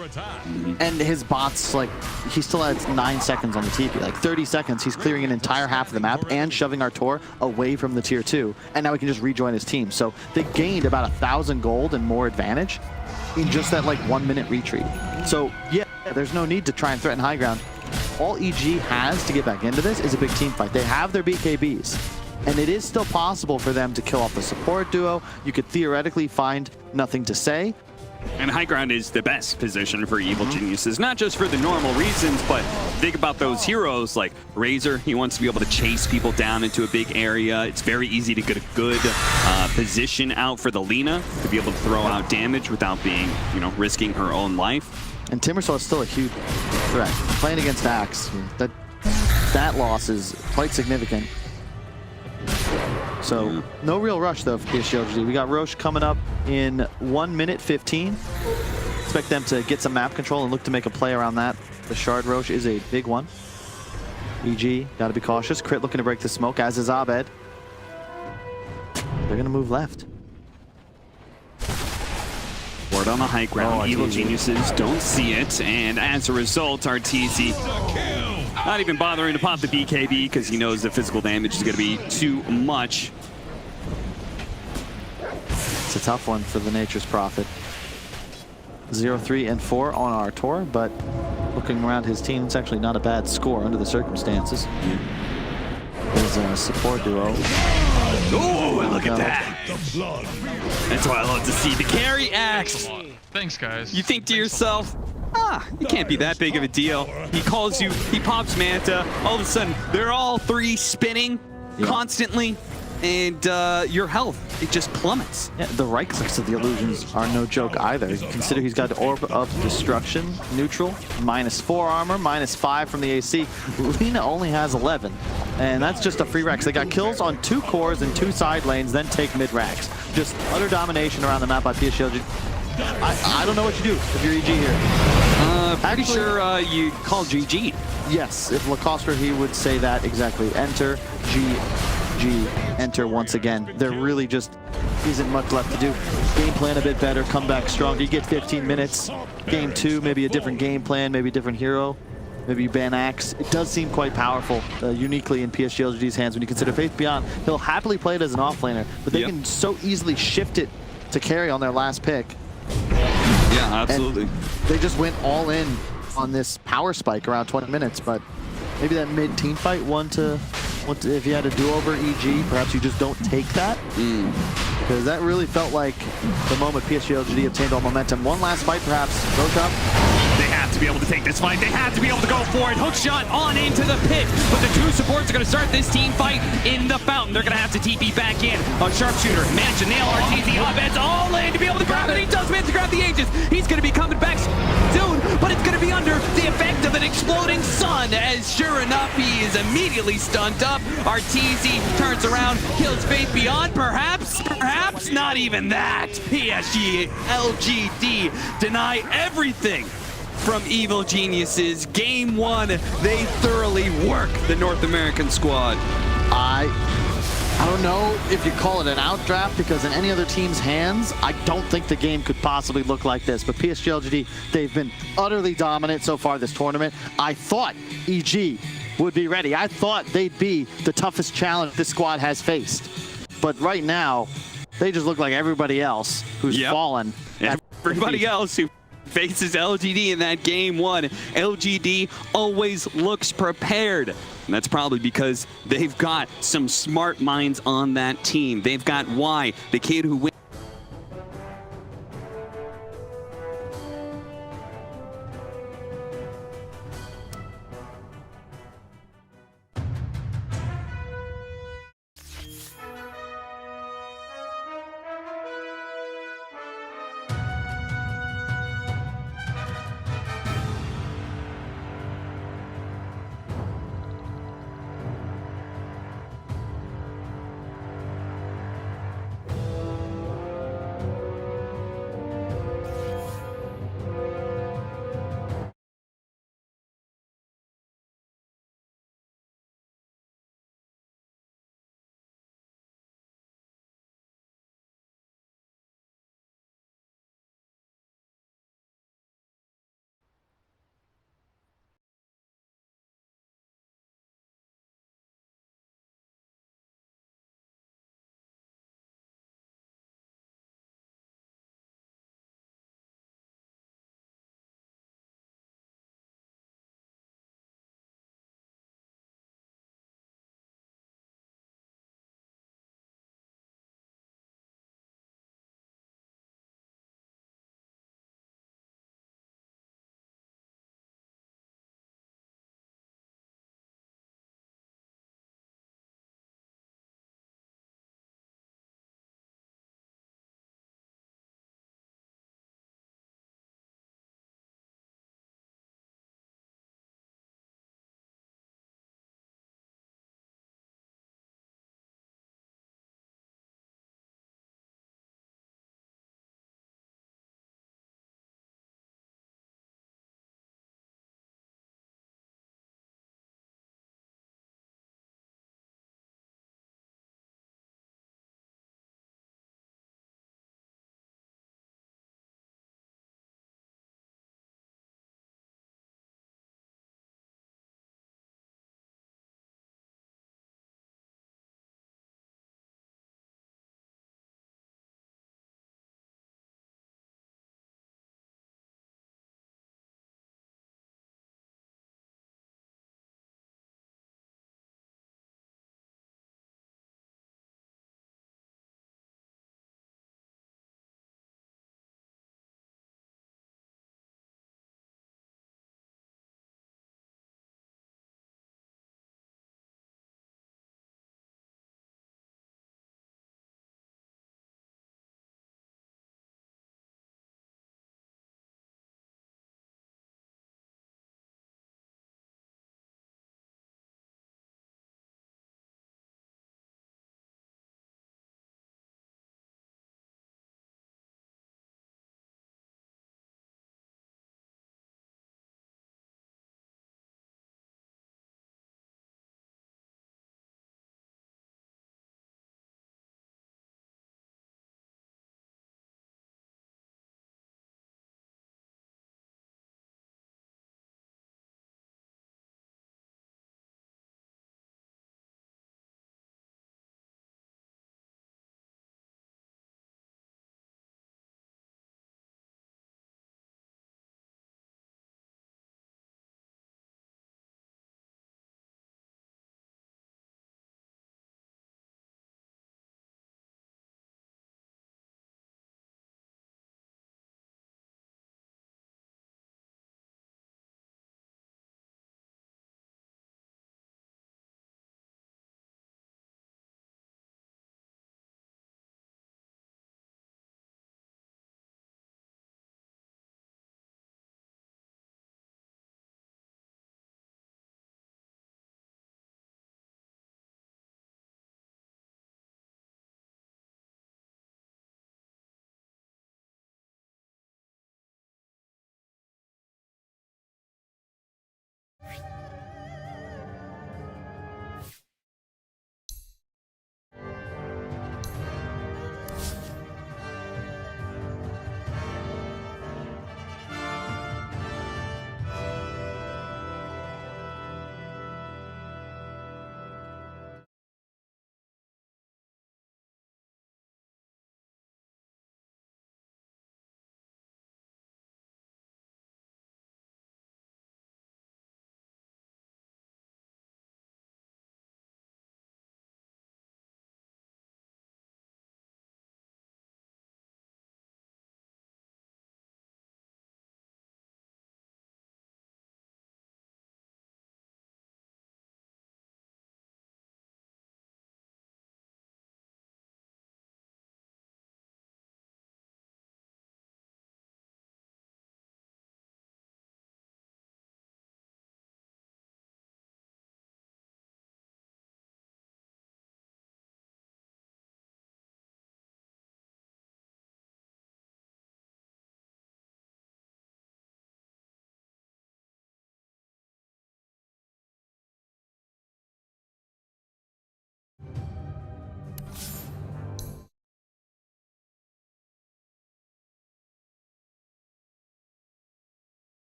Speaker 1: and his bots, like, he still has 9 seconds on the TP. Like 30 seconds, he's clearing an entire half of the map and shoving our Tor away from the tier 2, and now he can just rejoin his team. So they gained about 1,000 gold and more advantage in just that like 1 minute retreat. So yeah, there's no need to try and threaten high ground. All EG has to get back into this is a big team fight. They have their BKBs. And it is still possible for them to kill off the support duo. You could theoretically find nothing to say.
Speaker 2: And high ground is the best position for Evil Geniuses, not just for the normal reasons, but think about those heroes like Razor. He wants to be able to chase people down into a big area. It's very easy to get a good position out for the Lina to be able to throw out damage without being, you know, risking her own life.
Speaker 1: And Timbersaw is still a huge threat. Playing against Axe, that loss is quite significant. So no real rush though for PSG.LGD. We got Roche coming up in 1 minute 15. Expect them to get some map control and look to make a play around that. The Shard Roche is a big one. EG, got to be cautious. Crit looking to break the smoke, as is Abed. They're going to move left.
Speaker 2: Word on the high ground. Evil Geniuses don't see it, and as a result, Arteezy not even bothering to pop the BKB because he knows the physical damage is going to be too much.
Speaker 1: It's a tough one for the Nature's Prophet. 0, 3, and 4 on our tour, but looking around his team, it's actually not a bad score under the circumstances. His support duo.
Speaker 2: Oh, look at that. That's what I love to see. The carry axe.
Speaker 4: Thanks, guys.
Speaker 2: You think to yourself, it can't be that big of a deal. He calls you, he pops Manta. All of a sudden, they're all 3 spinning constantly, and your health, it just plummets. Yeah,
Speaker 1: the right clicks of the illusions are no joke either. Consider he's got Orb of Destruction, neutral, -4 armor, -5 from the AC. Lina only has 11, and that's just a free Rex. They got kills on 2 cores and 2 side lanes, then take mid racks. Just utter domination around the map by PSG.LGD. I don't know what you do if you're EG here.
Speaker 2: Pretty sure you call GG.
Speaker 1: Yes, if Lacoste were, he would say that exactly. Enter, GG, enter once again. There really just isn't much left to do. Game plan a bit better, come back stronger. You get 15 minutes. Game 2, maybe a different game plan, maybe a different hero. Maybe you ban Axe. It does seem quite powerful, uniquely in PSG.LGD's hands when you consider Faith Beyond. He'll happily play it as an offlaner, but they can so easily shift it to carry on their last pick.
Speaker 2: Yeah, absolutely.
Speaker 1: And they just went all in on this power spike around 20 minutes, but maybe that mid-team fight, if you had a do-over EG, perhaps you just don't take that. Because that really felt like the moment PSG.LGD obtained all momentum. One last fight, perhaps. Roche up.
Speaker 2: They have to be able to take this fight. They have to be able to go for it. Hook shot on into the pit. But the 2 supports are going to start this team fight in the fountain. They're going to have to TP back in. A sharpshooter managed to nail Arteezy. Abed's all in to be able to grab it. He does manage to grab the Aegis. He's going to be coming back soon, but it's going to be under the effect of an exploding sun, as sure enough, he is immediately stunned up. Arteezy turns around, kills Faith Beyond, perhaps not even that. PSG.LGD deny everything from Evil Geniuses. Game 1, they thoroughly work the North American squad.
Speaker 1: I don't know if you call it an outdraft, because in any other team's hands, I don't think the game could possibly look like this. But PSG.LGD, they've been utterly dominant so far this tournament. I thought EG would be ready. I thought they'd be the toughest challenge this squad has faced. But right now, they just look like everybody else who's fallen.
Speaker 2: Everybody else who faces LGD in that game 1. LGD always looks prepared. And that's probably because they've got some smart minds on that team. They've got Y, the kid who wins.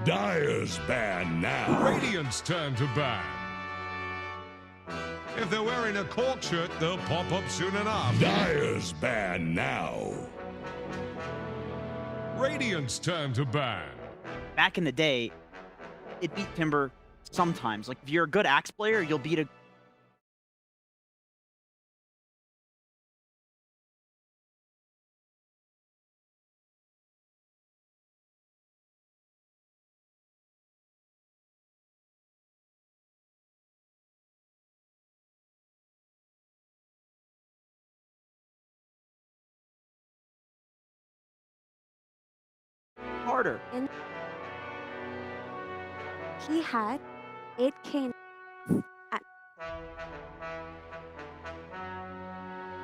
Speaker 3: Dire's ban now.
Speaker 4: Radiant's turn to ban. If they're wearing a cork shirt, they'll pop up soon enough.
Speaker 3: Dire's ban now.
Speaker 4: Radiant's turn to ban.
Speaker 5: Back in the day, it beat Timber sometimes. Like, if you're a good Axe player, you'll beat a... harder.
Speaker 6: And he had 8K at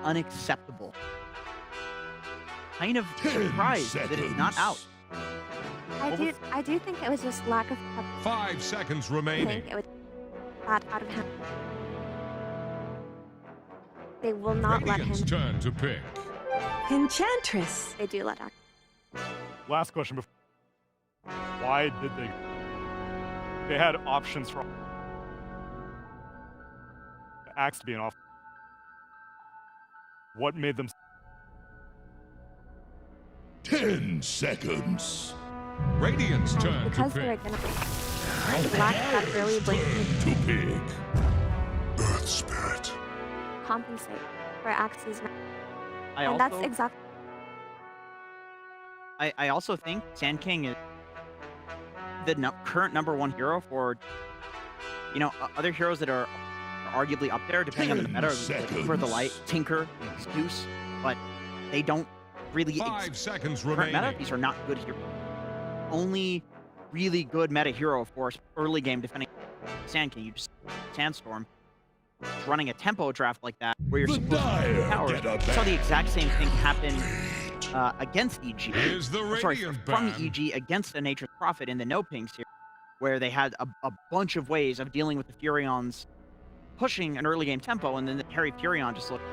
Speaker 5: Unacceptable. Kind of
Speaker 3: 10
Speaker 5: surprised that it's not out.
Speaker 3: seconds.
Speaker 6: I do think it was just lack of
Speaker 4: 5 seconds
Speaker 6: I
Speaker 4: remaining.
Speaker 6: think it was that out of him. They will not let
Speaker 4: Radiant's
Speaker 6: him.
Speaker 4: turn to pick.
Speaker 7: Enchantress.
Speaker 6: They do let Axe.
Speaker 8: Last question before. Why did they? They had options for Axe to be an off. What made them?
Speaker 3: 10 seconds.
Speaker 4: Radiant's turn to
Speaker 6: Because they were
Speaker 4: pick.
Speaker 6: gonna lack that early blink
Speaker 3: To pick. Earth Spirit.
Speaker 6: compensate for Axe's.
Speaker 5: I
Speaker 6: And that's exactly.
Speaker 5: also think Sand King is the current #1 hero for, you know, other heroes that are arguably up there, depending on the
Speaker 3: 10
Speaker 5: meta, like
Speaker 3: seconds.
Speaker 5: For the Light, Tinker, Zeus, but they don't really
Speaker 4: 5 seconds
Speaker 5: current
Speaker 4: remaining.
Speaker 5: meta. These are not good heroes. Only really good meta hero, of course, early game defending Sand King. You just Sandstorm. Just running a tempo draft like that, where you're
Speaker 3: The
Speaker 5: supposed to
Speaker 3: Dire
Speaker 5: power.
Speaker 3: get a
Speaker 5: I saw the
Speaker 3: ban.
Speaker 5: exact same thing happen against EG.
Speaker 4: Here's the
Speaker 5: Sorry,
Speaker 4: Radiant
Speaker 5: from
Speaker 4: ban.
Speaker 5: EG against a Nature's Prophet in the no pings here, where they had a bunch of ways of dealing with the Furions pushing an early game tempo, and then the Harry Furion just looked.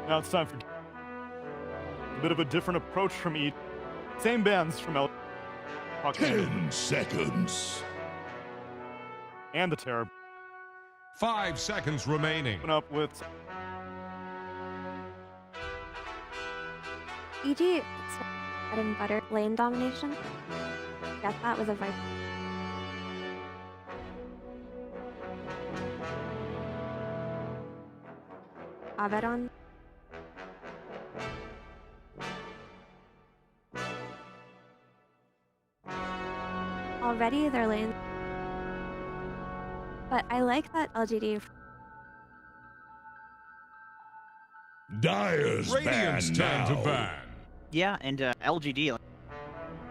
Speaker 8: Now it's time for a bit of a different approach from each. Same bands from L.
Speaker 3: 10 seconds.
Speaker 8: And the Terror
Speaker 4: 5 seconds remaining.
Speaker 8: open up with
Speaker 6: EG is bread and butter lane domination. Get that with a Viper. Abaddon. Already their lane. But I like that LGD.
Speaker 3: Dire's
Speaker 4: Radiant's
Speaker 3: ban
Speaker 4: turn
Speaker 3: now.
Speaker 4: to ban.
Speaker 5: Yeah, and LGD like,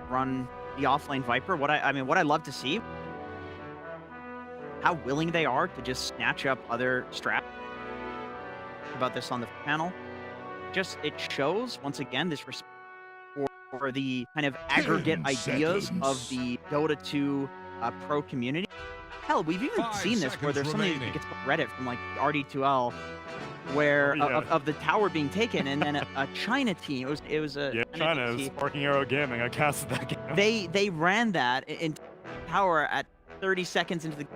Speaker 5: run the offlane Viper. What I love to see how willing they are to just snatch up other straps. About this on the panel, just it shows once again this respect for the kind of aggregate
Speaker 3: 10
Speaker 5: ideas
Speaker 3: seconds.
Speaker 5: of the Dota 2 pro community. Hell, we've even
Speaker 4: 5
Speaker 5: seen this where
Speaker 4: seconds
Speaker 5: there's something
Speaker 4: remaining.
Speaker 5: that gets put Reddit from like RD2L, where
Speaker 8: Oh, yeah.
Speaker 5: of the tower being taken, and then a China team. It was a
Speaker 8: China is
Speaker 5: team.
Speaker 8: Sparking Arrow Gaming. I casted that game.
Speaker 5: They ran that in tower at 30 seconds into the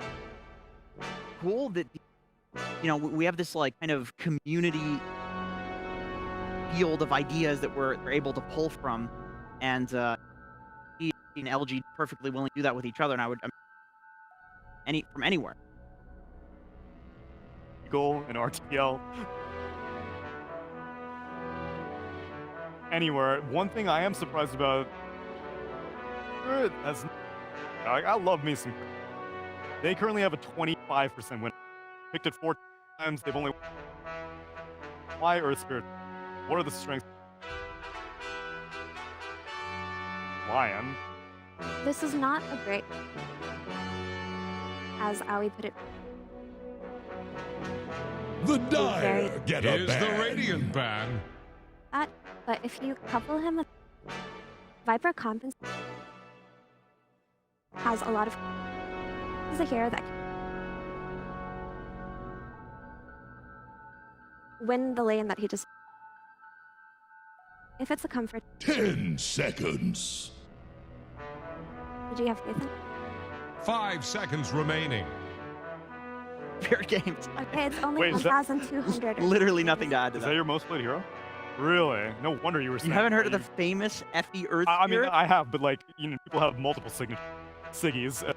Speaker 5: cool that, you know, we have this like kind of community field of ideas that we're able to pull from, and LG perfectly willing to do that with each other, and I would from anywhere.
Speaker 8: Eagle and RTL. Anywhere. One thing I am surprised about. I love me some. They currently have a 25% win. Picked it 4 times. They've only. Why Earth Spirit? What are the strengths? Lion.
Speaker 6: This is not a great, as Ali put it.
Speaker 3: The Dire get a
Speaker 4: Here's the
Speaker 3: ban.
Speaker 4: Radiant ban.
Speaker 6: That, but if you couple him with Viper Compens has a lot of. He's a hero that can win the lane that he just. If it's a comfort,
Speaker 3: 10 seconds.
Speaker 6: did you have faith in?
Speaker 4: 5 seconds remaining.
Speaker 5: Fair games.
Speaker 6: Okay, it's only
Speaker 8: Wait, is that-
Speaker 6: 1,200.
Speaker 5: Literally nothing to add to
Speaker 8: Is
Speaker 5: that.
Speaker 8: that your most played hero? Really? No wonder you were.
Speaker 5: You haven't heard of the famous Effie Earth
Speaker 8: I mean,
Speaker 5: Spirit?
Speaker 8: I have, but like, you know, people have multiple siggies, as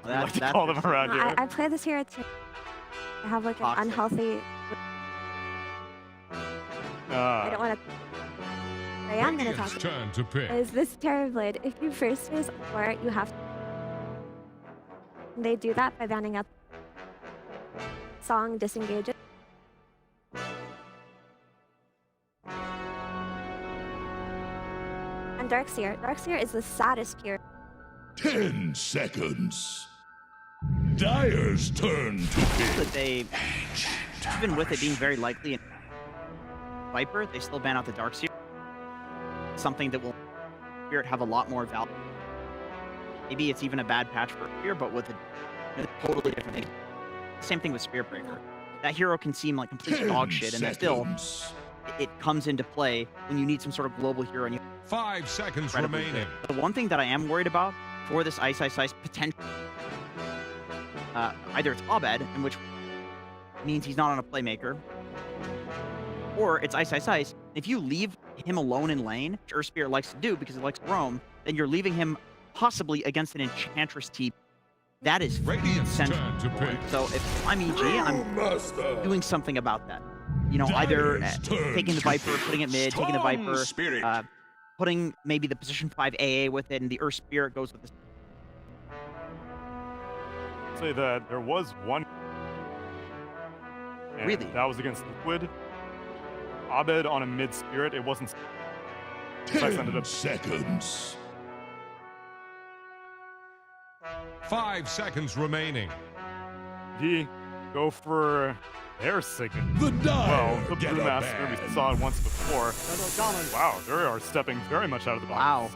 Speaker 8: we like to
Speaker 5: that's
Speaker 8: call them
Speaker 5: interesting.
Speaker 8: around
Speaker 6: No,
Speaker 8: here.
Speaker 6: I play this hero too. I have like an
Speaker 5: Toxic.
Speaker 6: unhealthy. I don't want to. I am gonna talk.
Speaker 4: Radiant's turn to pick.
Speaker 6: Is this Terrorblade? If you first phase or you have. They do that by banning up. Song disengages. And Darkseer. Darkseer is the saddest peer.
Speaker 3: 10 seconds. Dire's turn to pick.
Speaker 5: That they, even with it being very likely in Viper, they still ban out the Darkseer. Something that will Spirit have a lot more value. Maybe it's even a bad patch for Spirit, but with a totally different thing. Same thing with Spirit Breaker. That hero can seem like complete
Speaker 3: 10
Speaker 5: dog shit, and then still
Speaker 3: seconds.
Speaker 5: it comes into play when you need some sort of global hero. And you
Speaker 4: 5 seconds
Speaker 5: incredibly
Speaker 4: remaining.
Speaker 5: good. The one thing that I am worried about for this Ice potential, either it's Abed, in which means he's not on a playmaker, or it's Ice. If you leave him alone in lane, which Earth Spirit likes to do because it likes to roam, then you're leaving him possibly against an Enchantress team. That is
Speaker 4: Radiant's
Speaker 5: central.
Speaker 4: turn to pick.
Speaker 5: So if I'm EG, I'm
Speaker 3: Master.
Speaker 5: doing something about that. You know, either
Speaker 3: Dire's turn
Speaker 5: taking the
Speaker 3: to
Speaker 5: Viper,
Speaker 3: pick.
Speaker 5: putting it mid, taking the
Speaker 3: Strong
Speaker 5: Viper,
Speaker 3: spirit.
Speaker 5: putting maybe the position 5 AA with it, and the Earth Spirit goes with the.
Speaker 8: Say that there was one. And
Speaker 5: Really?
Speaker 8: That was against Liquid. Abed on a mid spirit. It wasn't.
Speaker 3: 10 seconds.
Speaker 4: 5 seconds remaining.
Speaker 8: He go for their signet.
Speaker 3: The
Speaker 8: Well,
Speaker 3: Dire
Speaker 8: the
Speaker 3: get a
Speaker 8: Brewmaster, we
Speaker 3: ban.
Speaker 8: saw it once before. Wow, they are stepping very much out of the
Speaker 5: Wow.
Speaker 8: box.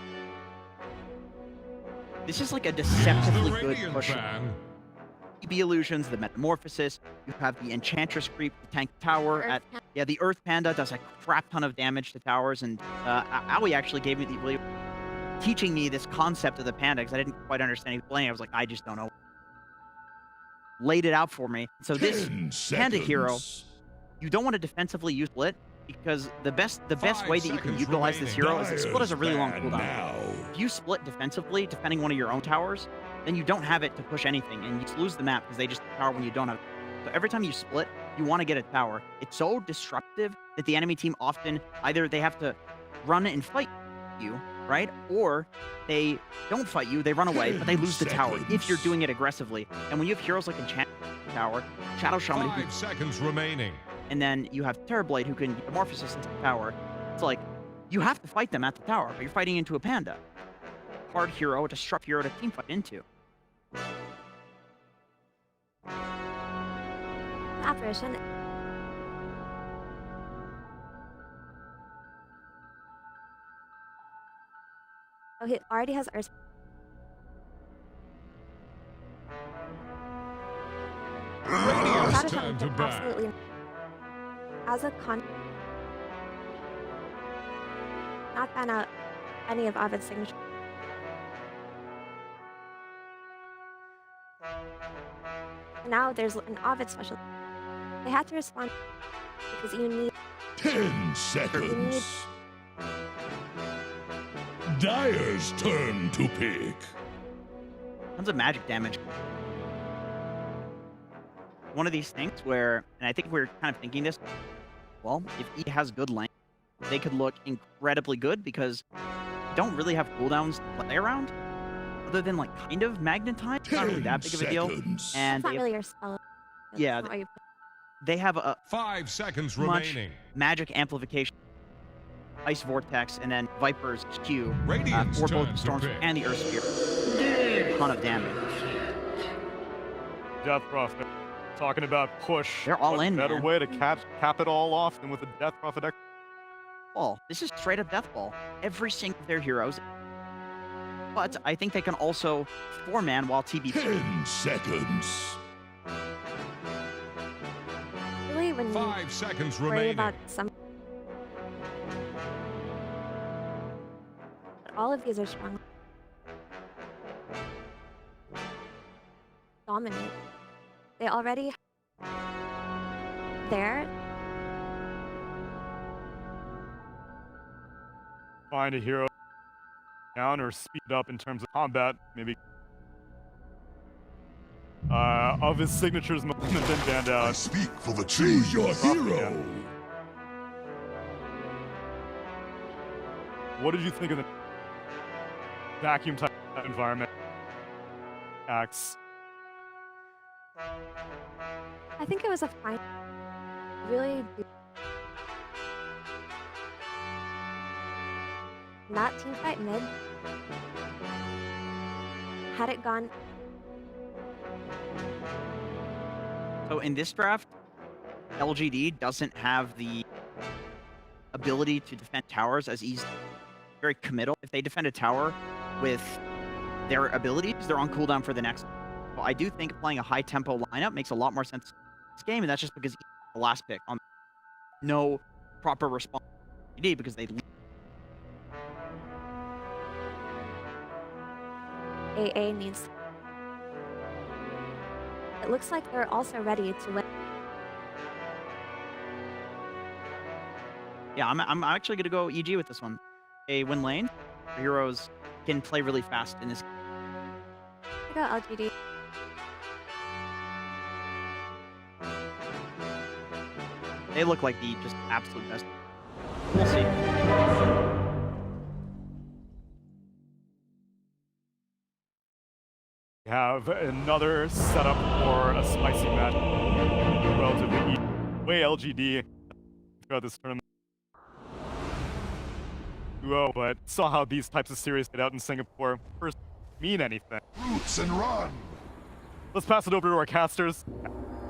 Speaker 5: This is like a
Speaker 4: The
Speaker 5: deceptively good
Speaker 4: Radiant
Speaker 5: push.
Speaker 4: ban.
Speaker 5: EB illusions, the Metamorphosis. You have the Enchantress creep, the tank tower. The Earth Panda does a crap ton of damage to towers, and Aoi actually gave me the teaching me this concept of the panda because I didn't quite understand he was playing. I was like, I just don't know. Laid it out for me. So this
Speaker 3: 10
Speaker 5: panda hero,
Speaker 3: seconds.
Speaker 5: you don't want to defensively use split because the best
Speaker 4: 5
Speaker 5: way that you can
Speaker 4: seconds
Speaker 5: utilize this hero is that split has a really long
Speaker 3: Dire's
Speaker 5: cooldown.
Speaker 3: ban now.
Speaker 5: If you split defensively, defending one of your own towers, then you don't have it to push anything, and you just lose the map because they just tower when you don't have it. So every time you split, you want to get a tower. It's so disruptive that the enemy team often either they have to run and fight you, right? Or they don't fight you, they run away, but they lose the tower if you're doing it aggressively. And when you have heroes like Enchant Tower, Shadow Shaman, who
Speaker 4: 5 seconds remaining.
Speaker 5: and then you have Terrorblade who can Metamorphosis into the tower. It's like, you have to fight them at the tower, but you're fighting into a panda. Hard hero, a disrupt hero to team fight into.
Speaker 6: Apparition. Oh, he already has Earth.
Speaker 4: Radiant's
Speaker 6: Shadow
Speaker 4: turn
Speaker 6: Shaman
Speaker 4: to
Speaker 6: can
Speaker 4: ban.
Speaker 6: absolutely. As a not ban out any of Ovid's signatures. And now there's an Ovid special. They had to respond because you need
Speaker 3: 10 seconds. Dire's turn to pick.
Speaker 5: Tons of magic damage. One of these things where, and I think we're kind of thinking this, well, if he has good lane, they could look incredibly good because they don't really have cooldowns to play around, other than like kind of magnetize. It's not really that big of a deal.
Speaker 3: Seconds.
Speaker 5: And
Speaker 6: it's not
Speaker 5: they,
Speaker 6: really your spell. That's
Speaker 5: Yeah,
Speaker 6: not what you-
Speaker 5: they have a
Speaker 4: 5 seconds
Speaker 5: much
Speaker 4: remaining.
Speaker 5: magic amplification, Ice Vortex, and then Viper's Q
Speaker 4: Radiant's
Speaker 5: for both
Speaker 4: turn
Speaker 5: the
Speaker 4: to
Speaker 5: Storm
Speaker 4: pick.
Speaker 5: and the Earth Spirit. A ton of damage.
Speaker 8: Death Prophet. Talking about push.
Speaker 5: They're all
Speaker 8: What
Speaker 5: in,
Speaker 8: better
Speaker 5: man.
Speaker 8: way to cap it all off than with a Death Prophet deck?
Speaker 5: Ball. This is straight up death ball. Every single of their heroes. But I think they can also 4-man while TB.
Speaker 3: 10 seconds.
Speaker 6: Really, when you
Speaker 4: 5 seconds
Speaker 6: worry
Speaker 4: remaining.
Speaker 6: about some of these are strong. Dominate. They already there.
Speaker 8: Find a hero down or speed up in terms of combat, maybe. Of his signatures, most have been banned
Speaker 3: I
Speaker 8: out.
Speaker 3: speak for the Choose your hero.
Speaker 8: What did you think of the vacuum type environment? Axe.
Speaker 6: I think it was a fine. Really. Not team fight mid. Had it gone.
Speaker 5: So in this draft, LGD doesn't have the ability to defend towers as easy. Very committal. If they defend a tower with their abilities, they're on cooldown for the next. So I do think playing a high tempo lineup makes a lot more sense in this game, and that's just because the last pick on no proper response because they.
Speaker 6: AA needs. It looks like they're also ready to win.
Speaker 5: Yeah, I'm actually gonna go EG with this one. A win lane. Our heroes can play really fast in this.
Speaker 6: I go LGD.
Speaker 5: They look like the just absolute best. We'll see.
Speaker 8: We have another setup for a spicy match. Relatively easy. Way LGD throughout this tournament. Duo, but saw how these types of series get out in Singapore. First, mean anything.
Speaker 3: Roots and run.
Speaker 8: Let's pass it over to our casters.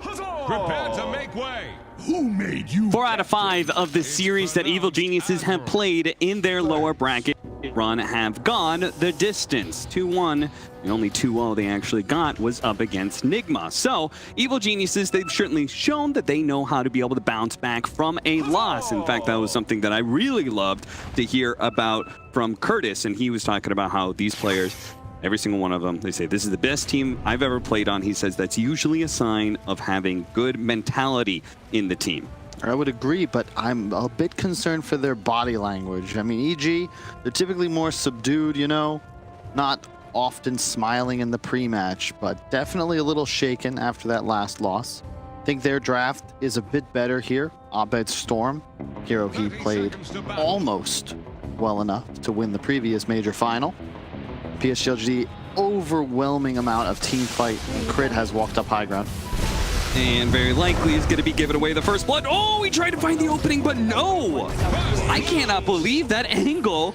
Speaker 4: Prepare to make way.
Speaker 3: Who made you?
Speaker 2: 4 out of 5 of the series that Evil Geniuses have played in their lower bracket run have gone the distance. 2-1, and only 2-0 they actually got was up against Nigma. So, Evil Geniuses, they've certainly shown that they know how to be able to bounce back from a loss. In fact, that was something that I really loved to hear about from Curtis, and he was talking about how these players, every single one of them, they say, this is the best team I've ever played on. He says that's usually a sign of having good mentality in the team.
Speaker 1: I would agree, but I'm a bit concerned for their body language. I mean, EG, they're typically more subdued, you know, not often smiling in the pre-match, but definitely a little shaken after that last loss. I think their draft is a bit better here. Abed Storm, hero he played almost well enough to win the previous major final. PSG.LGD, overwhelming amount of team fight, and Crit has walked up high ground.
Speaker 2: And very likely is going to be giving away the first blood. Oh, he tried to find the opening, but no! I cannot believe that angle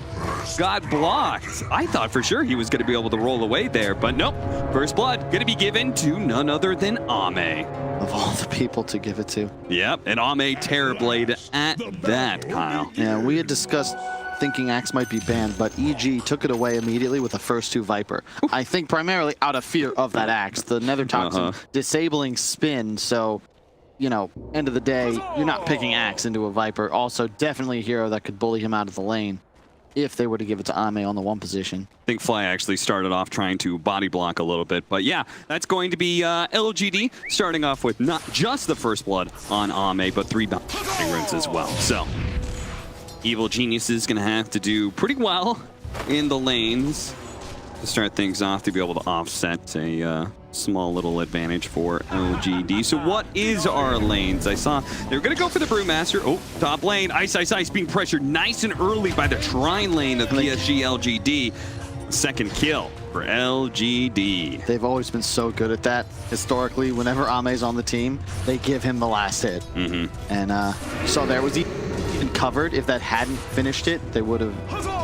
Speaker 2: got blocked. I thought for sure he was going to be able to roll away there, but nope. First blood going to be given to none other than Ame.
Speaker 1: Of all the people to give it to.
Speaker 2: Yep, and Ame Terrorblade at that, Kyle.
Speaker 1: Yeah, we had discussed thinking Axe might be banned, but EG took it away immediately with the first 2 Viper. I think primarily out of fear of that Axe, the Nether Toxin disabling spin, so, you know, end of the day, you're not picking Axe into a Viper. Also, definitely a hero that could bully him out of the lane if they were to give it to Ame on the 1 position.
Speaker 2: I think Fly actually started off trying to body block a little bit, but yeah, that's going to be LGD starting off with not just the first blood on Ame, but 3 bounty runes as well. So, Evil Genius is going to have to do pretty well in the lanes to start things off to be able to offset a small little advantage for LGD. So what is our lanes? I saw they were going to go for the Brewmaster. Oh, top lane. Ice, Ice, Ice being pressured nice and early by the tri-lane of PSG.LGD. Second kill for LGD.
Speaker 1: They've always been so good at that. Historically, whenever Ame's on the team, they give him the last hit. And so there was even covered. If that hadn't finished it, they would have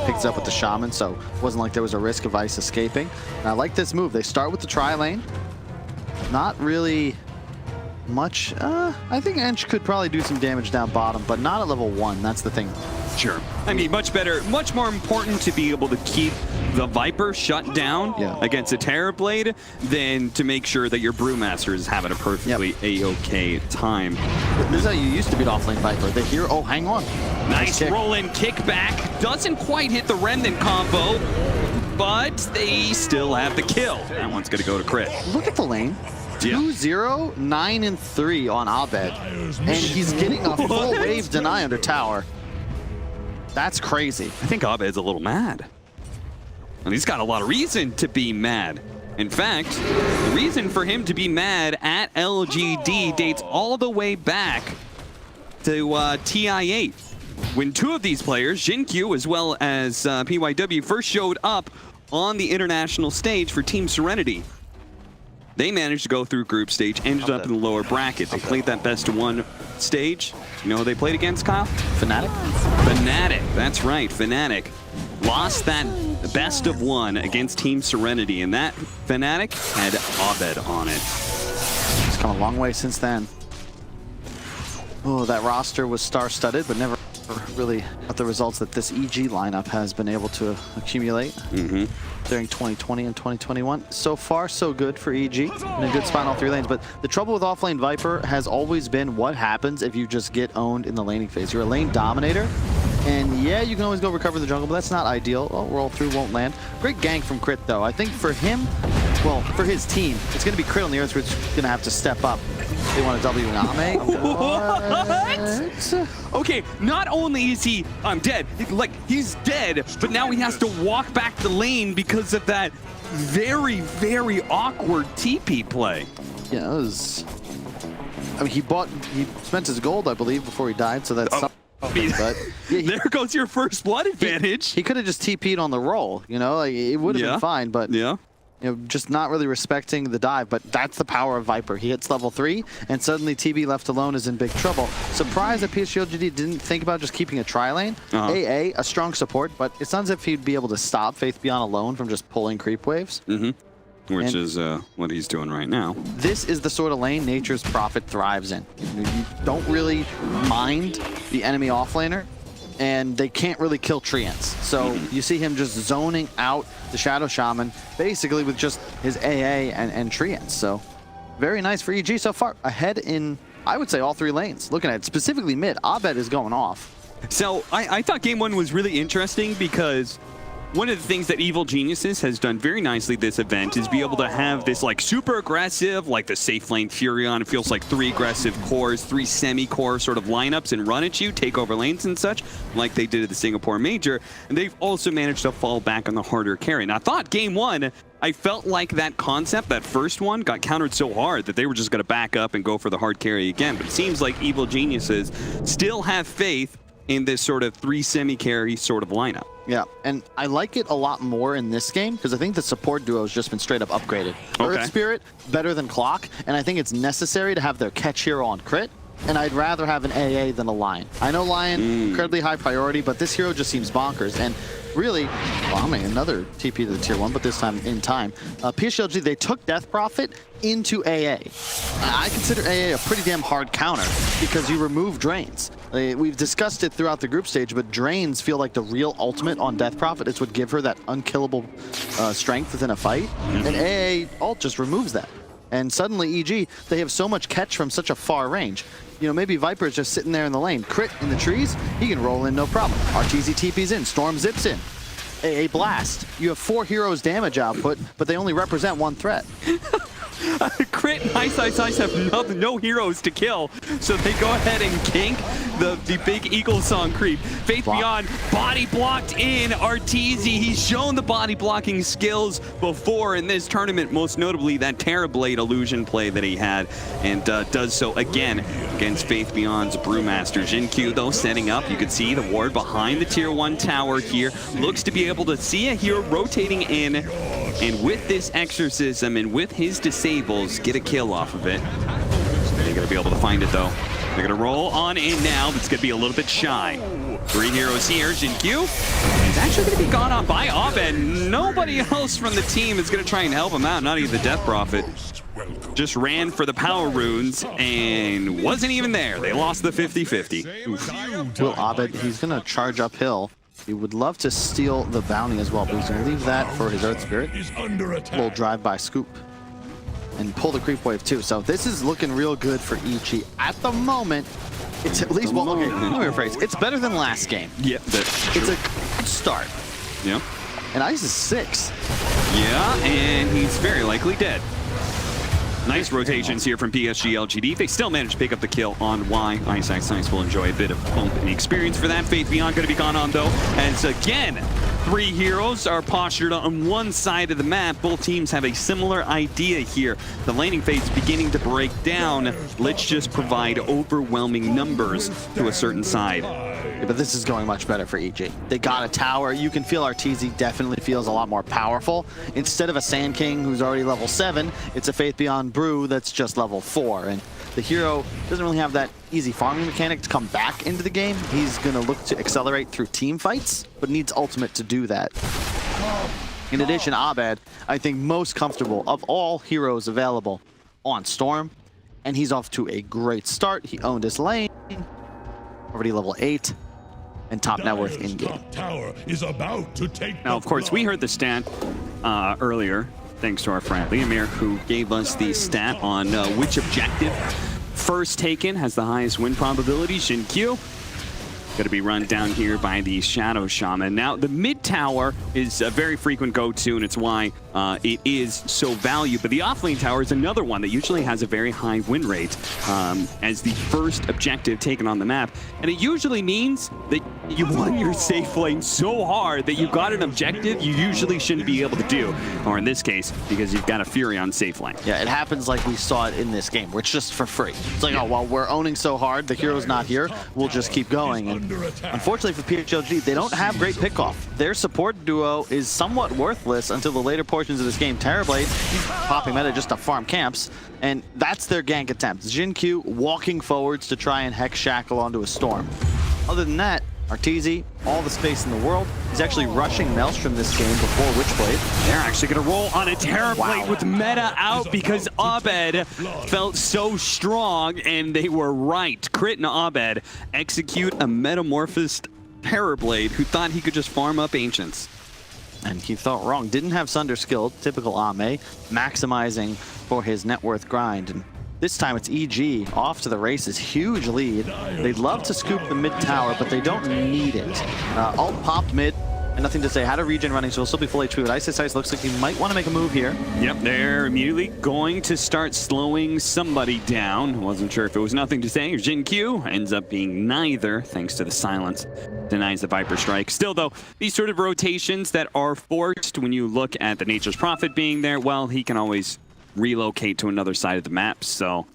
Speaker 1: picked it up with the Shaman, so it wasn't like there was a risk of Ice escaping. And I like this move. They start with the tri-lane. Not really much. I think Ench could probably do some damage down bottom, but not at level 1. That's the thing.
Speaker 2: Sure. I mean, much better, much more important to be able to keep the Viper shut down against a Terrorblade than to make sure that your Brewmaster is having a perfectly A-okay time.
Speaker 1: This is how you used to beat offlane Viper. They hear, oh, hang on.
Speaker 2: Nice roll-in kickback. Doesn't quite hit the Remnant combo, but they still have the kill. That one's going to go to Crit.
Speaker 1: Look at the lane. 2-0, 9-3 on Abed. And he's getting a full wave deny under tower. That's crazy.
Speaker 2: I think Abed's a little mad. And he's got a lot of reason to be mad. In fact, the reason for him to be mad at LGD dates all the way back to TI8. When two of these players, Jinkyu as well as PYW, first showed up on the international stage for Team Serenity. They managed to go through group stage, ended up in the lower bracket. They played that best of one stage. You know who they played against, Kyle?
Speaker 1: Fnatic?
Speaker 2: Fnatic, that's right, Fnatic. Lost that best of one against Team Serenity, and that Fnatic had Abed on it.
Speaker 1: It's come a long way since then. Oh, that roster was star-studded, but never really got the results that this EG lineup has been able to accumulate during 2020 and 2021. So far, so good for EG. In a good spot in all three lanes. But the trouble with offlane Viper has always been what happens if you just get owned in the laning phase. You're a lane dominator. And yeah, you can always go recover the jungle, but that's not ideal. Oh, roll through, won't land. Great gank from Crit, though. I think for him, well, for his team, it's going to be Crit on the Earth, which is going to have to step up. They want a W and Ame.
Speaker 2: What? Okay, not only is he, I'm dead, like, he's dead, but now he has to walk back the lane because of that very, very awkward TP play.
Speaker 1: Yeah, it was... I mean, he spent his gold, I believe, before he died, so that's something. But yeah,
Speaker 2: there goes your first blood advantage.
Speaker 1: He could have just TP'd on the roll, you know, like, it would have been fine, but you know, just not really respecting the dive. But that's the power of Viper. He hits level 3, and suddenly TB left alone is in big trouble. Surprised that PSG.LGD didn't think about just keeping a tri-lane. AA, a strong support, but it's not as if he'd be able to stop Faith Beyond alone from just pulling creep waves.
Speaker 2: Which is what he's doing right now.
Speaker 1: This is the sort of lane Nature's Prophet thrives in. You don't really mind the enemy offlaner, and they can't really kill treants. So you see him just zoning out the Shadow Shaman, basically with just his AA and treants. So very nice for EG so far. Ahead in, I would say, all three lanes. Looking at it, specifically mid, Abed is going off.
Speaker 2: So I thought game one was really interesting because one of the things that Evil Geniuses has done very nicely this event is be able to have this like super aggressive, like the safe lane Furion. It feels like 3 aggressive cores, 3 semi-core sort of lineups and run at you, take over lanes and such, like they did at the Singapore Major. And they've also managed to fall back on the harder carry. And I thought game one, I felt like that concept, that first one, got countered so hard that they were just going to back up and go for the hard carry again. But it seems like Evil Geniuses still have faith in this sort of 3 semi-carry sort of lineup.
Speaker 1: Yeah, and I like it a lot more in this game because I think the support duo has just been straight up upgraded. Earth Spirit, better than Clock, and I think it's necessary to have their catch hero on Crit, and I'd rather have an AA than a Lion. I know Lion, incredibly high priority, but this hero just seems bonkers, and really, well, I mean, another TP to the tier 1, but this time in time. PSG.LGD, they took Death Prophet into AA. I consider AA a pretty damn hard counter because you remove drains. We've discussed it throughout the group stage, but drains feel like the real ultimate on Death Prophet. It's what give her that unkillable strength within a fight, and AA ult just removes that. And suddenly EG, they have so much catch from such a far range. You know, maybe Viper is just sitting there in the lane. Crit in the trees, he can roll in no problem. RTZ TP's in, Storm zips in. AA Blast. You have 4 heroes damage output, but they only represent 1 threat.
Speaker 2: Crit and Ice have no heroes to kill, so they go ahead and gank the big Eagle Song creep. Faith Beyond body blocked in. RTZ, he's shown the body blocking skills before in this tournament, most notably that Terrorblade illusion play that he had, and does so again against Faith Beyond's Brewmaster. Jinkyu, though, setting up. You can see the ward behind the tier 1 tower here. Looks to be able to see a hero rotating in, and with this exorcism and with his disables, get a kill off of it. They're going to be able to find it, though. They're going to roll on in now. It's going to be a little bit shy. 3 heroes here. Jinkyu is actually going to be gone on by Abed. Nobody else from the team is going to try and help him out. Not even the Death Prophet. Just ran for the power runes and wasn't even there. They lost the 50-50.
Speaker 1: Will Abed, he's going to charge uphill. He would love to steal the bounty as well, but he's going to leave that for his Earth Spirit.
Speaker 3: Is under attack.
Speaker 1: Little drive-by scoop. And pull the creep wave too. So this is looking real good for EG. At the moment, it's at least, well, okay, let me rephrase. It's better than last game.
Speaker 2: Yeah, that's true.
Speaker 1: It's a good start.
Speaker 2: Yeah.
Speaker 1: And Ice is 6.
Speaker 2: Yeah, and he's very likely dead. Nice rotations here from PSG.LGD. They still managed to pick up the kill on Y. Ice will enjoy a bit of bump and experience for that. Faith Beyond going to be gone on, though, as again, 3 heroes are postured on one side of the map. Both teams have a similar idea here. The laning phase is beginning to break down. Let's just provide overwhelming numbers to a certain side.
Speaker 1: Yeah, but this is going much better for EG. They got a tower. You can feel RTZ definitely feels a lot more powerful. Instead of a Sand King who's already level 7, it's a Faith Beyond Brew that's just level 4. And the hero doesn't really have that easy farming mechanic to come back into the game. He's going to look to accelerate through team fights, but needs ultimate to do that. In addition, Abed, I think most comfortable of all heroes available on Storm, and he's off to a great start. He owned his lane, already level 8, and top net worth in game.
Speaker 3: Tower is about to take.
Speaker 2: Now, of course, we heard the stat earlier, thanks to our friend Liamir, who gave us the stat on which objective first taken has the highest win probability. Xin-Q going to be run down here by the Shadow Shaman. Now, the mid tower is a very frequent go-to, and it's why it is so valued. But the off-lane tower is another one that usually has a very high win rate as the first objective taken on the map. And it usually means that you won your safe lane so hard that you got an objective you usually shouldn't be able to do. Or in this case, because you've got a Fury on safe lane.
Speaker 1: Yeah, it happens like we saw it in this game, where it's just for free. It's like, oh, well, we're owning so hard, the hero's not here, we'll just keep going. And unfortunately for PSG.LGD, they don't have great pickoff. Their support duo is somewhat worthless until the later portions of this game. Terrorblade, he's popping meta just to farm camps, and that's their gank attempt. Xin-Q walking forwards to try and Hex Shackle onto a Storm. Other than that, Arteezy, all the space in the world. He's actually rushing Maelstrom this game before Witchblade.
Speaker 2: They're actually going to roll on a Terrorblade with meta out because Abed felt so strong, and they were right. Crit and Abed execute a metamorphosed Terrorblade who thought he could just farm up Ancients.
Speaker 1: And he thought wrong. Didn't have Sunder skill, typical Ame, maximizing for his net worth grind. And this time it's EG off to the races, huge lead. They'd love to scoop the mid tower, but they don't need it. Ult popped mid, and nothing to say. Had a regen running, so he'll still be full HP, but Ice looks like he might want to make a move here.
Speaker 2: Yep, they're immediately going to start slowing somebody down. Wasn't sure if it was nothing to say. Xin-Q ends up being neither, thanks to the silence. Denies the Viper Strike. Still, though, these sort of rotations that are forced when you look at the Nature's Prophet being there, well, he can always relocate to another side of the map, so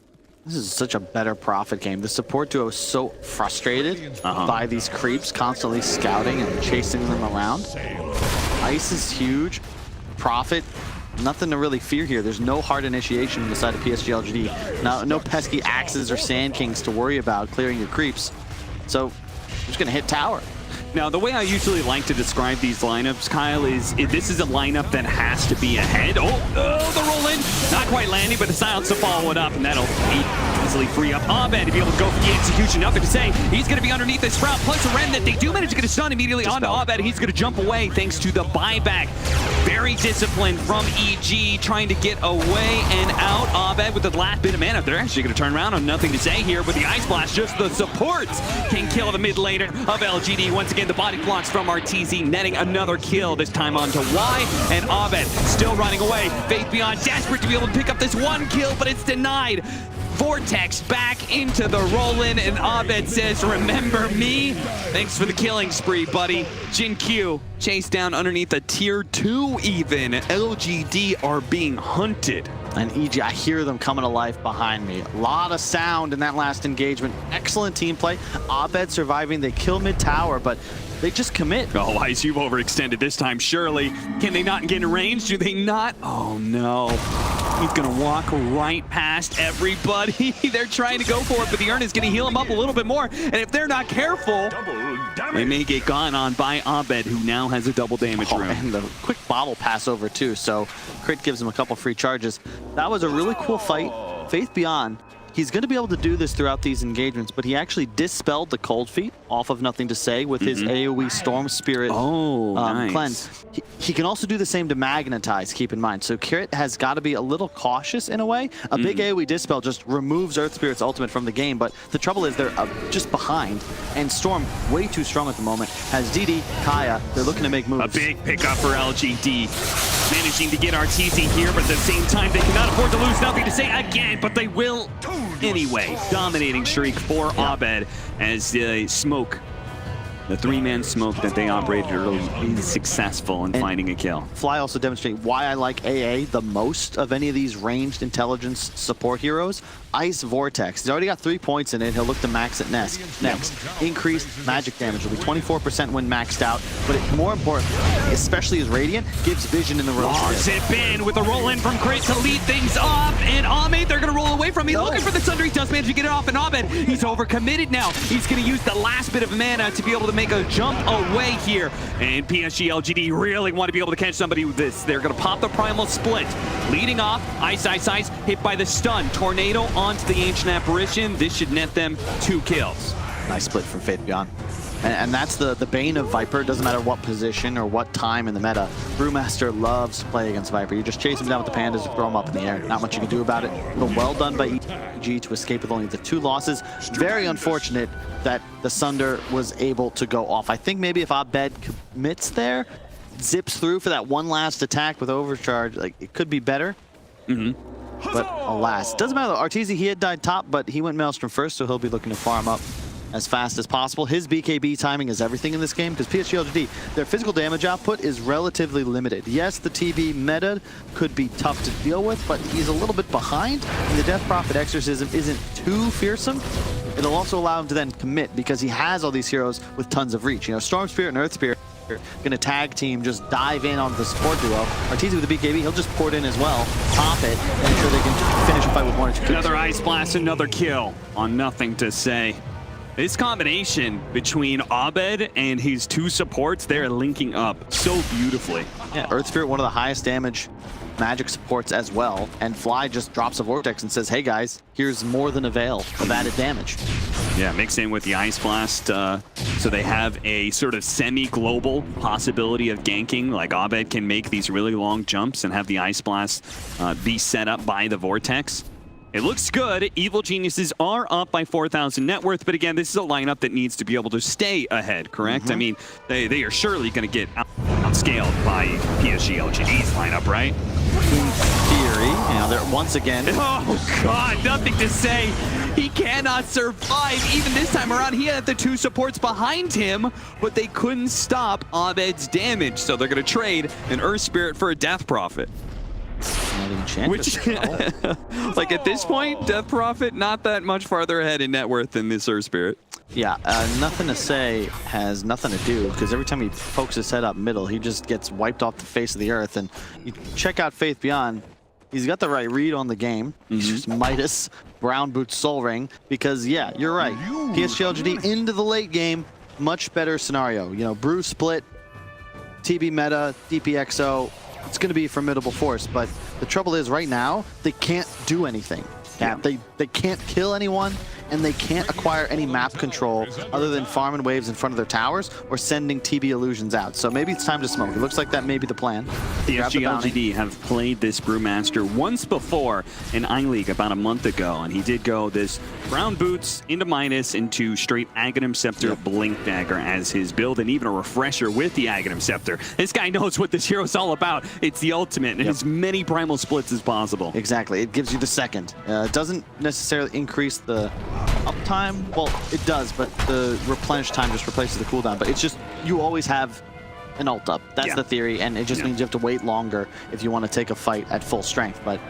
Speaker 1: this is such a better Prophet game. The support duo is so frustrated by these creeps constantly scouting and chasing them around. Ice is huge. Prophet, nothing to really fear here. There's no hard initiation on the side of PSG.LGD. No pesky axes or Sand Kings to worry about clearing your creeps. So I'm just gonna hit tower.
Speaker 2: Now, the way I usually like to describe these lineups, Kyle, is this is a lineup that has to be ahead. Oh, the roll in. Not quite landing, but the silence to follow it up, and that'll easily free up Abed to be able to go for the execution. Nothing to say. He's going to be underneath this Sprout, plus a Remnant. They do manage to get a stun immediately onto Abed. He's going to jump away thanks to the buyback. Very disciplined from EG, trying to get away and out. Abed with the last bit of mana. They're actually going to turn around on nothing to say here, but the Ice Blast, just the supports, can kill the mid laner of LGD. Once again, the body blocks from Arteezy, netting another kill, this time onto Y, and Abed still running away. Faith Beyond desperate to be able to pick up this one kill, but it's denied. Vortex back into the roll-in, and Abed says, remember me? Thanks for the killing spree, buddy. Xin-Q chased down underneath a tier 2 even. LGD are being hunted.
Speaker 1: And EG, I hear them coming to life behind me. A lot of sound in that last engagement. Excellent team play. Abed surviving. They kill mid tower, but they just commit.
Speaker 2: Oh, Ice, you've overextended this time, surely. Can they not get in range? Do they not? Oh, no. He's going to walk right past everybody. They're trying to go for it, but the Urn is going to heal him up a little bit more. And if they're not careful, they may get gone on by Abed, who now has a double damage room.
Speaker 1: And the quick bottle pass over, too. So Crit gives him a couple free charges. That was a really cool fight. Faith Beyond he's going to be able to do this throughout these engagements, but he actually dispelled the Cold Feet off of Nothing to Say with his AoE Storm Spirit
Speaker 2: nice.
Speaker 1: cleanse. He can also do the same to Magnetize, keep in mind. So Kirit has got to be a little cautious in a way. A big AoE Dispel just removes Earth Spirit's ultimate from the game, but the trouble is they're just behind, and Storm, way too strong at the moment, has DD, Kaya, they're looking to make moves.
Speaker 2: A big pickup for LGD. Managing to get Arteezy here, but at the same time, they cannot afford to lose. Nothing to Say again, but they will anyway. Dominating streak for Abed as the smoke, the three-man smoke that they operated early, is successful in finding a kill.
Speaker 1: Fly also demonstrate why I like AA the most of any of these ranged intelligence support heroes. Ice Vortex. He's already got 3 points in it. He'll look to max it next. Increased magic damage. It'll be 24% when maxed out. But more important, especially as Radiant, gives vision in the road.
Speaker 2: Zip in with a roll in from Crit to lead things off. And Ahmed, they're going to roll away from him. Looking for the Sunder. He does manage to get it off. And Ahmed, he's overcommitted now. He's going to use the last bit of mana to be able to make a jump away here. And PSG.LGD really want to be able to catch somebody with this. They're going to pop the Primal Split. Leading off, Ice, hit by the stun. Tornado onto the Ancient Apparition. This should net them 2 kills.
Speaker 1: Nice split from Faith Beyond. And that's the bane of Viper. It doesn't matter what position or what time in the meta. Brewmaster loves to play against Viper. You just chase him down with the pandas and throw him up in the air. Not much you can do about it. But well done by EG to escape with only the 2 losses. Very unfortunate that the Sunder was able to go off. I think maybe if Abed commits there, zips through for that one last attack with overcharge, like it could be better. But alas, doesn't matter. Arteezy, he had died top, but he went Maelstrom first, so he'll be looking to farm up as fast as possible. His BKB timing is everything in this game, because PSG.LGD, their physical damage output is relatively limited. Yes, the TB meta could be tough to deal with, but he's a little bit behind, and the Death Prophet Exorcism isn't too fearsome. It'll also allow him to then commit, because he has all these heroes with tons of reach. You know, Storm Spirit and Earth Spirit gonna tag team, just dive in onto the support duo. Arteezy with the BKB, he'll just port in as well, pop it, and ensure they can finish a fight with 1 or 2 kills.
Speaker 2: Another Ice Blast, another kill on Nothing to Say. This combination between Abed and his 2 supports, they're linking up so beautifully.
Speaker 1: Yeah, Earth Spirit, one of the highest damage magic supports as well, and Fly just drops a Vortex and says, hey guys, here's more than a veil of added damage.
Speaker 2: Yeah, mixed in with the Ice Blast, so they have a sort of semi-global possibility of ganking. Like Abed can make these really long jumps and have the Ice Blast be set up by the Vortex. It looks good. Evil Geniuses are up by 4,000 net worth, but again, this is a lineup that needs to be able to stay ahead, correct? I mean, they are surely going to get outscaled by PSG.LGD's lineup, right?
Speaker 1: In theory, you know, they're once again.
Speaker 2: Oh God, Nothing to Say. He cannot survive. Even this time around, he had the 2 supports behind him, but they couldn't stop Abed's damage. So they're going to trade an Earth Spirit for a Death Prophet. Which, like at this point, Death Prophet not that much farther ahead in net worth than this Earth Spirit.
Speaker 1: Yeah, Nothing to Say has nothing to do, because every time he pokes his head up middle, he just gets wiped off the face of the earth. And you check out Faith Beyond, he's got the right read on the game. He's just Midas, Brown Boots, Soul Ring, because yeah, you're right. PSG.LGD into the late game, much better scenario. You know, Brew split, TB meta, DPXO, it's going to be a formidable force, but the trouble is right now, they can't do anything. Yeah. They can't kill anyone, and they can't acquire any map control other than farming waves in front of their towers or sending TB illusions out. So maybe it's time to smoke. It looks like that may be the plan.
Speaker 2: PSG.LGD have played this Brewmaster once before in iLeague about a month ago, and he did go this Brown Boots into Midas into straight Aghanim Scepter Blink Dagger as his build, and even a refresher with the Aghanim Scepter. This guy knows what this hero's all about. It's the ultimate, and as many primal splits as possible.
Speaker 1: Exactly. It gives you the second. It doesn't necessarily increase the uptime. Well, it does, but the replenish time just replaces the cooldown. But it's just, you always have an ult up. That's the theory, and it just means you have to wait longer if you want to take a fight at full strength. But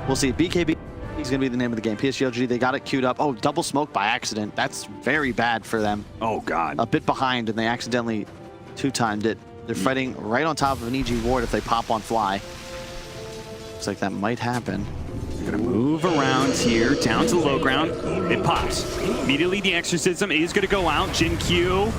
Speaker 1: we'll see. BKB is going to be the name of the game. PSG.LGD, they got it queued up. Oh, double smoke by accident. That's very bad for them.
Speaker 2: Oh, God.
Speaker 1: A bit behind, and they accidentally 2-timed it. They're fighting right on top of an EG ward if they pop on Fly. Looks like that might happen.
Speaker 2: Gonna move around here, down to the low ground. It pops. Immediately the Exorcism is gonna go out. Jin Q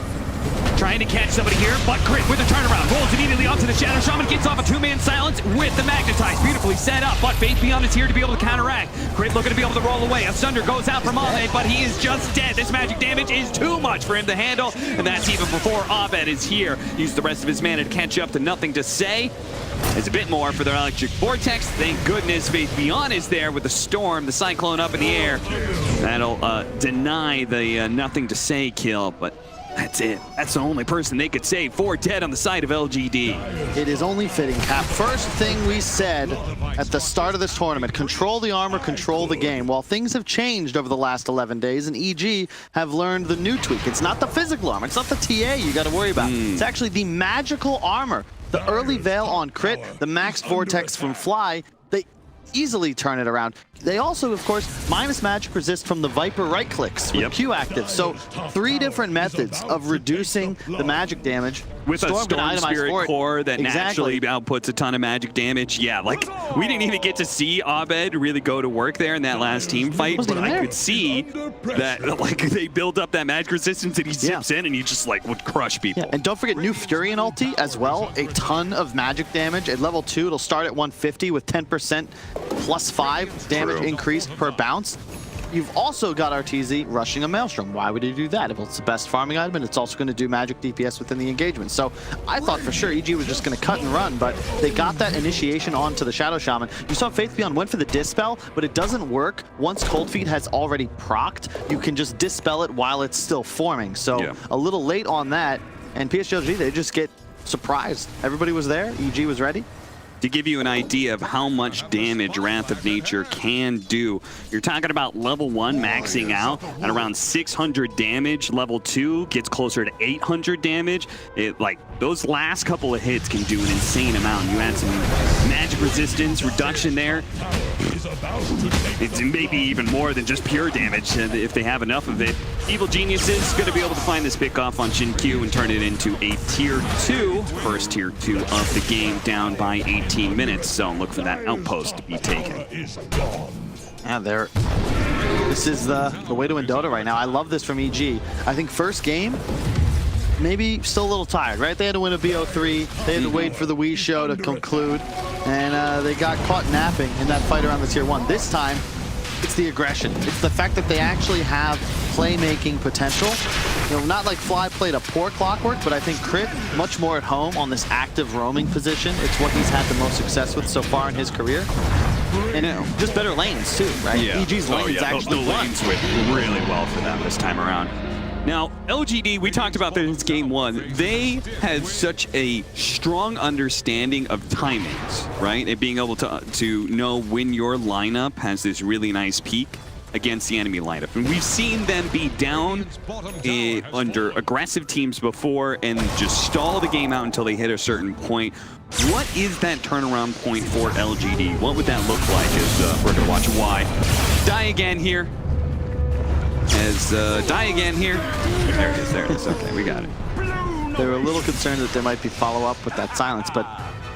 Speaker 2: Trying to catch somebody here, but Crit with a turnaround. Rolls immediately onto the Shadow Shaman, gets off a two-man silence with the Magnetize. Beautifully set up, but Faith Beyond is here to be able to counteract. Crit looking to be able to roll away. A Sunder goes out from Abed, but he is just dead. This magic damage is too much for him to handle, and that's even before Abed is here. Use the rest of his mana to catch up to Nothing to Say. It's a bit more for their Electric Vortex. Thank goodness Faith Beyond is there with the Storm, the Cyclone up in the air. That'll deny the Nothing to Say kill, but that's it. That's the only person they could save. 4 dead on the side of LGD.
Speaker 1: It is only fitting, Cap. First thing we said at the start of this tournament, control the armor, control the game. Well, things have changed over the last 11 days, and EG have learned the new tweak. It's not the physical armor. It's not the TA you got to worry about. It's actually the magical armor. The early Veil on Crit, the Max Vortex from Fly, they easily turn it around. They also, of course, minus magic resist from the Viper right clicks with Q active. So 3 different methods of reducing the magic damage.
Speaker 2: With a Storm Spirit core that naturally outputs a ton of magic damage. Yeah, like, we didn't even get to see Abed really go to work there in that last team fight, but I could see that, like, they build up that magic resistance and he zips in and he just, like, would crush people.
Speaker 1: And don't forget new Furion ulti as well. A ton of magic damage. At level 2, it'll start at 150 with 10% plus 5 damage increase per bounce. You've also got RTZ rushing a Maelstrom. Why would you do that? If it's the best farming item, and it's also going to do magic DPS within the engagement. So I thought for sure EG was just going to cut and run, but they got that initiation onto the Shadow Shaman. You saw Faith Beyond went for the Dispel, but it doesn't work. Once Cold Feet has already procced, you can just Dispel it while it's still forming. So a little late on that, and PSG.LGD, they just get surprised. Everybody was there. EG was ready.
Speaker 2: To give you an idea of how much damage Wrath of Nature can do, you're talking about level 1 maxing out at around 600 damage. Level 2 gets closer to 800 damage. Like, those last couple of hits can do an insane amount. You add some magic resistance reduction there. It's maybe even more than just pure damage if they have enough of it. Evil Genius is going to be able to find this pick off on Shin Q and turn it into a tier 2. First tier 2 of the game, down by 18 minutes. So look for that outpost to be taken.
Speaker 1: Yeah, this is the way to win Dota right now. I love this from EG. I think first game, maybe still a little tired, right? They had to win a BO3. They had to wait for the Wii show to conclude. And they got caught napping in that fight around the tier 1. This time, it's the aggression. It's the fact that they actually have playmaking potential. You know, not like Fly played a poor Clockwork, but I think Crit much more at home on this active roaming position. It's what he's had the most success with so far in his career. And just better lanes too, right?
Speaker 2: Yeah.
Speaker 1: EG's lanes actually
Speaker 2: the lanes went really well for them this time around. Now, LGD, we talked about this in game 1. They had such a strong understanding of timings, right? And being able to know when your lineup has this really nice peak against the enemy lineup. And we've seen them be down under aggressive teams before and just stall the game out until they hit a certain point. What is that turnaround point for LGD? What would that look like as we're going to watch why? Die again here. Die again here. There it is. Okay, we got it.
Speaker 1: They were a little concerned that there might be follow-up with that silence, but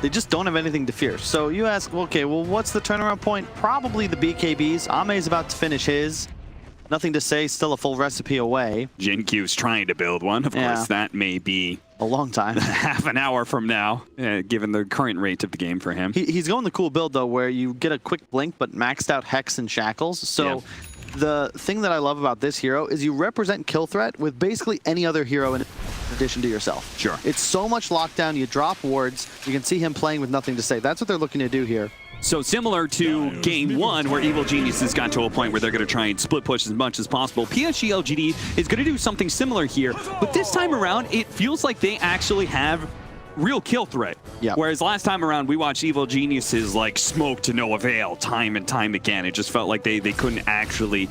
Speaker 1: they just don't have anything to fear. So you ask, okay, well, what's the turnaround point? Probably the BKBs. Ame's about to finish his. Nothing to Say, still a full recipe away.
Speaker 2: Jin Q's trying to build one. Of course, that may be
Speaker 1: a long time.
Speaker 2: Half an hour from now, given the current rate of the game for him.
Speaker 1: He's going the cool build, though, where you get a quick blink, but maxed out Hex and Shackles. So the thing that I love about this hero is you represent kill threat with basically any other hero in addition to yourself.
Speaker 2: Sure.
Speaker 1: It's so much lockdown. You drop wards. You can see him playing with Nothing to Say. That's what they're looking to do here.
Speaker 2: So similar to game 1, where Evil Geniuses got to a point where they're going to try and split push as much as possible, PSG.LGD is going to do something similar here. But this time around, it feels like they actually have real kill threat. Whereas last time around, we watched Evil Geniuses like smoke to no avail time and time again. It just felt like they couldn't actually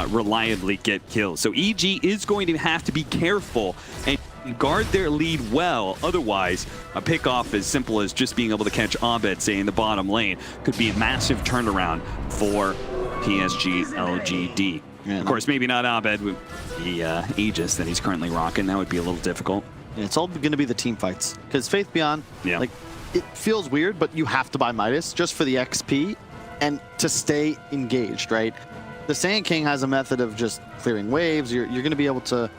Speaker 2: reliably get kills. So EG is going to have to be careful and guard their lead well. Otherwise, a pickoff as simple as just being able to catch Abed, say, in the bottom lane could be a massive turnaround for PSG.LGD. Of course, maybe not Abed with the Aegis that he's currently rocking. That would be a little difficult.
Speaker 1: And it's all going to be the team fights. Because Faith Beyond, like, it feels weird, but you have to buy Midas just for the XP and to stay engaged, right? The Sand King has a method of just clearing waves. You're going to be able to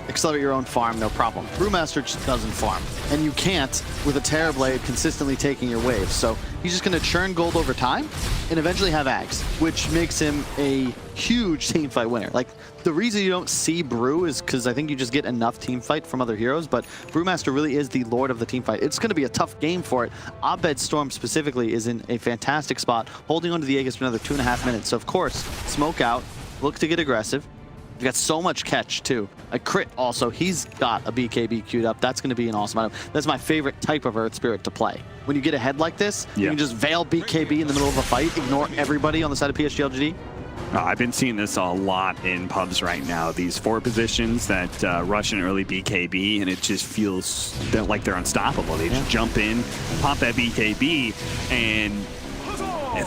Speaker 1: accelerate your own farm, no problem. Brewmaster just doesn't farm. And you can't with a Terrorblade consistently taking your waves. So he's just going to churn gold over time and eventually have Ags, which makes him a huge teamfight winner. Like, the reason you don't see Brew is because I think you just get enough teamfight from other heroes, but Brewmaster really is the lord of the teamfight. It's going to be a tough game for it. Abed Storm specifically is in a fantastic spot, holding onto the Aegis for another 2.5 minutes. So of course, smoke out, look to get aggressive. You've got so much catch too. A crit also, he's got a BKB queued up. That's going to be an awesome item. That's my favorite type of Earth Spirit to play. When you get ahead like this, you can just veil BKB in the middle of a fight, ignore everybody on the side of PSG.LGD.
Speaker 2: I've been seeing this a lot in pubs right now. These 4 positions that rush an early BKB, and it just feels like they're unstoppable. They just jump in, pop that BKB, and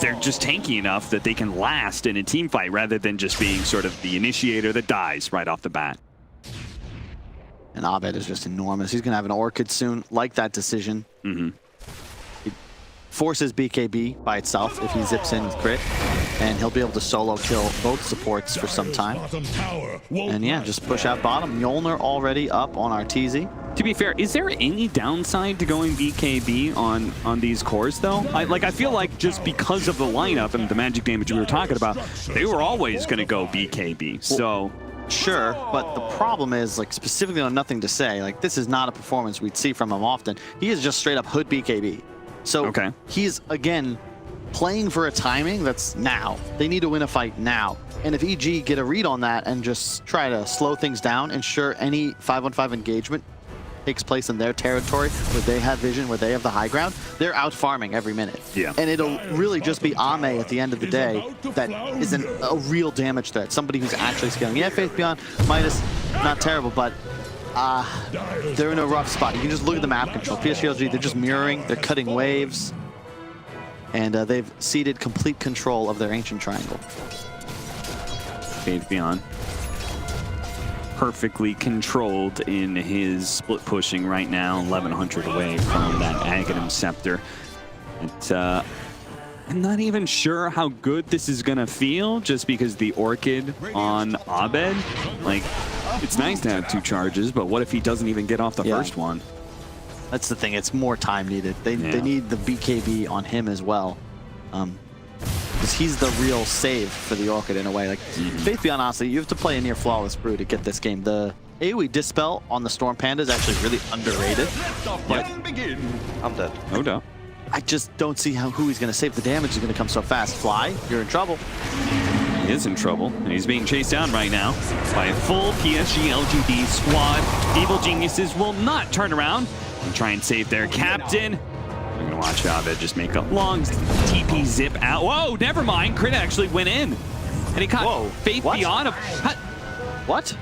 Speaker 2: they're just tanky enough that they can last in a team fight rather than just being sort of the initiator that dies right off the bat.
Speaker 1: And Abed is just enormous. He's going to have an Orchid soon, like that decision. He forces BKB by itself if he zips in with crit, and he'll be able to solo kill both supports for some time. And yeah, just push out bottom. Mjolnir already up on Arteezy.
Speaker 2: To be fair, is there any downside to going BKB on these cores, though? I feel like just because of the lineup and the magic damage we were talking about, they were always going to go BKB. So
Speaker 1: sure, but the problem is, like, specifically on Nothing to Say, like, this is not a performance we'd see from him often. He is just straight up hood BKB. So he's, again, playing for a timing that's now. They need to win a fight now. And if EG get a read on that and just try to slow things down, ensure any 5-on-5 engagement takes place in their territory where they have vision, where they have the high ground, they're out farming every minute. And it'll really just be Ame at the end of the day that is a real damage threat, somebody who's actually scaling. Yeah, Faith Beyond, Midas, not terrible, but they're in a rough spot. You can just look at the map control. PSG.LGD, they're just mirroring, they're cutting waves, and they've ceded complete control of their ancient triangle.
Speaker 2: Faith Beyond perfectly controlled in his split pushing right now, 1100 away from that Aghanim Scepter. I'm not even sure how good this is gonna feel just because the Orchid on Abed, like, it's nice to have 2 charges, but what if he doesn't even get off the first one?
Speaker 1: That's the thing, it's more time needed. They need the BKB on him as well. Because he's the real save for the Orchid in a way. Like, Faith Beyond, honestly, you have to play a near flawless brew to get this game. The AoE Dispel on the Storm Panda is actually really underrated. But
Speaker 9: I'm dead.
Speaker 2: No doubt.
Speaker 1: I just don't see who he's going to save. The damage is going to come so fast. Fly, you're in trouble.
Speaker 2: He is in trouble, and he's being chased down right now by a full PSG.LGD squad. Evil Geniuses will not turn around and try and save their captain. I'm gonna watch Abed just make a long TP zip out. Whoa, never mind. Crit actually went in. And he caught Faith Beyond.
Speaker 1: What?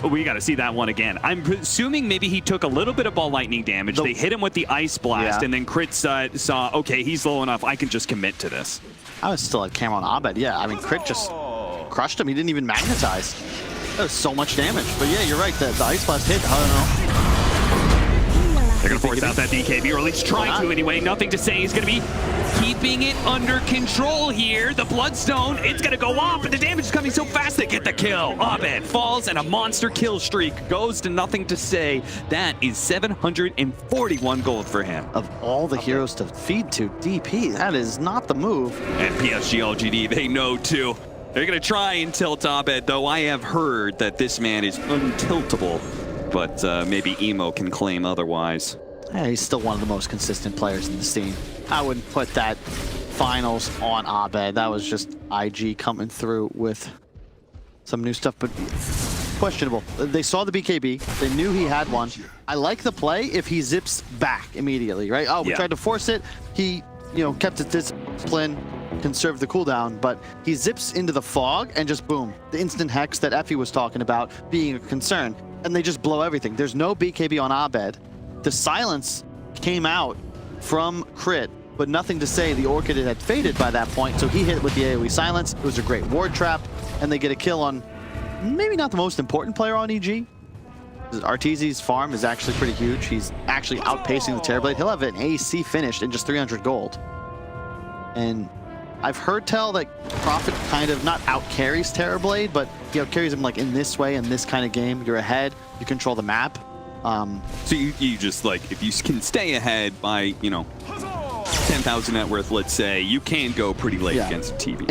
Speaker 2: Oh, we gotta see that one again. I'm assuming maybe he took a little bit of ball lightning damage. They hit him with the ice blast, and then Crit saw, okay, he's low enough. I can just commit to this.
Speaker 1: I was still at camera on Abed. Yeah, I mean, Crit just crushed him. He didn't even magnetize. That was so much damage. But yeah, you're right. The ice blast hit. I don't know.
Speaker 2: They're going to force out that BKB, or at least try to anyway. Nothing to say. He's going to be keeping it under control here. The Bloodstone, it's going to go off, but the damage is coming so fast they get the kill. Abed falls, and a monster kill streak goes to Nothing to Say. That is 741 gold for him.
Speaker 1: Of all the heroes to feed to DP, that is not the move.
Speaker 2: And PSG.LGD, they know too. They're going to try and tilt Abed, though I have heard that this man is untiltable. But maybe Emo can claim otherwise.
Speaker 1: Yeah, he's still one of the most consistent players in the scene. I wouldn't put that finals on Abed. That was just IG coming through with some new stuff, but questionable. They saw the BKB. They knew he had one. I like the play if he zips back immediately, right? Oh, we tried to force it. He, kept his discipline, conserved the cooldown, but he zips into the fog and just boom. The instant hex that Effie was talking about being a concern. And they just blow everything. There's no BKB on Abed. The silence came out from Crit, but Nothing to Say. The Orchid had faded by that point, so he hit with the AoE silence. It was a great ward trap, and they get a kill on maybe not the most important player on EG. Arteezy's farm is actually pretty huge. He's actually outpacing the Terrorblade. He'll have an AC finished in just 300 gold. And I've heard tell that Prophet kind of not out carries Terrorblade, but he out carries him like in this way, in this kind of game. You're ahead, you control the map.
Speaker 2: So you just like, if you can stay ahead by, you know, 10,000 net worth, let's say, you can go pretty late against a TV.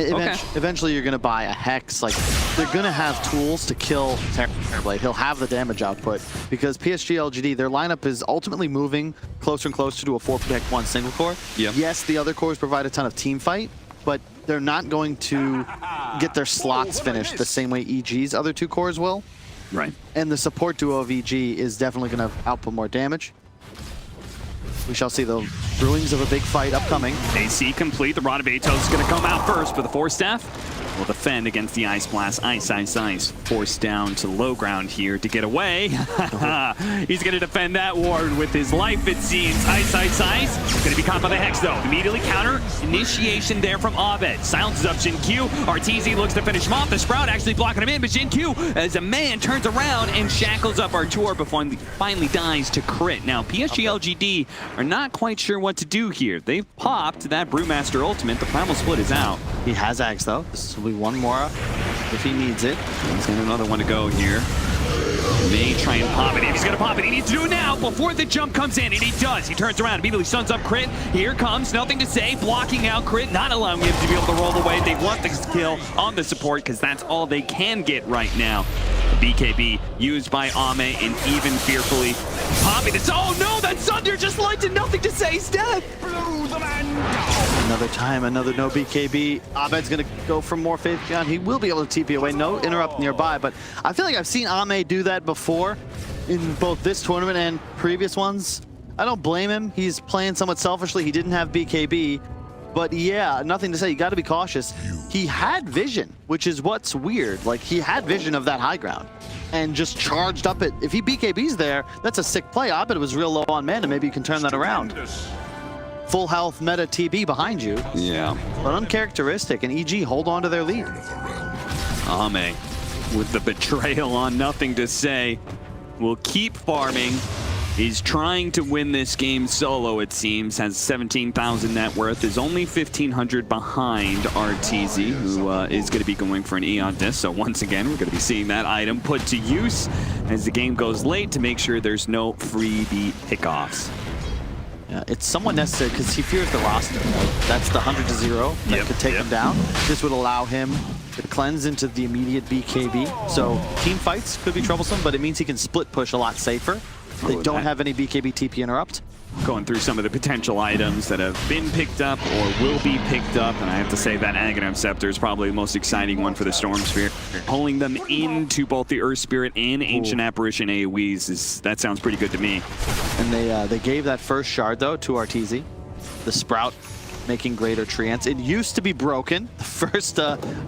Speaker 1: Eventually, you're going to buy a Hex. Like, they're going to have tools to kill Terrorblade. He'll have the damage output because PSG.LGD, their lineup is ultimately moving closer and closer to a 4-protect-1 single core.
Speaker 2: Yep.
Speaker 1: Yes, the other cores provide a ton of team fight, but they're not going to get their slots finished the same way EG's other 2 cores will.
Speaker 2: Right.
Speaker 1: And the support duo of EG is definitely going to output more damage. We shall see the brewings of a big fight upcoming.
Speaker 2: AC complete. The Rod of Atos is going to come out first, but the Force Staff will defend against the Ice Blast. Ice. Forced down to low ground here to get away. He's going to defend that ward with his life, it seems. Ice. Going to be caught by the Hex, though. Immediately counter. Initiation there from Abed. Silences up Jin Q. RTZ looks to finish him off. The Sprout actually blocking him in, but Jin Q, as a man, turns around and shackles up Artur before he finally dies to crit. Now, PSG.LGD are not quite sure what to do here. They've popped that Brewmaster ultimate. The Primal Split is out.
Speaker 1: He has Ags, though. This will be one more if he needs it.
Speaker 2: He's got another one to go here. May try and pop it. If he's going to pop it, he needs to do it now before the jump comes in, and he does. He turns around, immediately stuns up crit. Here comes, nothing to say, blocking out crit, not allowing him to be able to roll away. They want the kill on the support because that's all they can get right now. BKB used by Ame, and even fearfully popping this. Oh no, that Sunder just led to nothing to say. He's dead.
Speaker 1: Another time, another no BKB. Abed's going to go for more Faith Beyond. He will be able to TP away. No interrupt nearby, but I feel like I've seen Ame do that before in both this tournament and previous ones. I don't blame him. He's playing somewhat selfishly. He didn't have BKB. But yeah, nothing to say. You got to be cautious. He had vision, which is what's weird. Like, he had vision of that high ground and just charged up it. If he BKB's there, that's a sick play. Abed was real low on mana. Maybe you can turn that around. Full health meta TB behind you.
Speaker 2: Yeah.
Speaker 1: But uncharacteristic, and EG hold on to their lead.
Speaker 2: Ame with the betrayal on, nothing to say. Will keep farming. He's trying to win this game solo, it seems. Has 17,000 net worth. Is only 1,500 behind RTZ, who is going to be going for an Eon Disc. So once again, we're going to be seeing that item put to use as the game goes late to make sure there's no freebie pickoffs.
Speaker 1: Yeah, it's somewhat necessary because he fears the roster. That's the 100-0 that could take him down. This would allow him to cleanse into the immediate BKB. So team fights could be troublesome, but it means he can split push a lot safer. They don't have any BKB TP interrupt.
Speaker 2: Going through some of the potential items that have been picked up or will be picked up, and I have to say that Aghanim Scepter is probably the most exciting one for the Storm Spear. Pulling them into both the Earth Spirit and Ancient Apparition AoEs, that sounds pretty good to me.
Speaker 1: And they gave that first shard, though, to RTZ. The Sprout making greater treants. It used to be broken. The first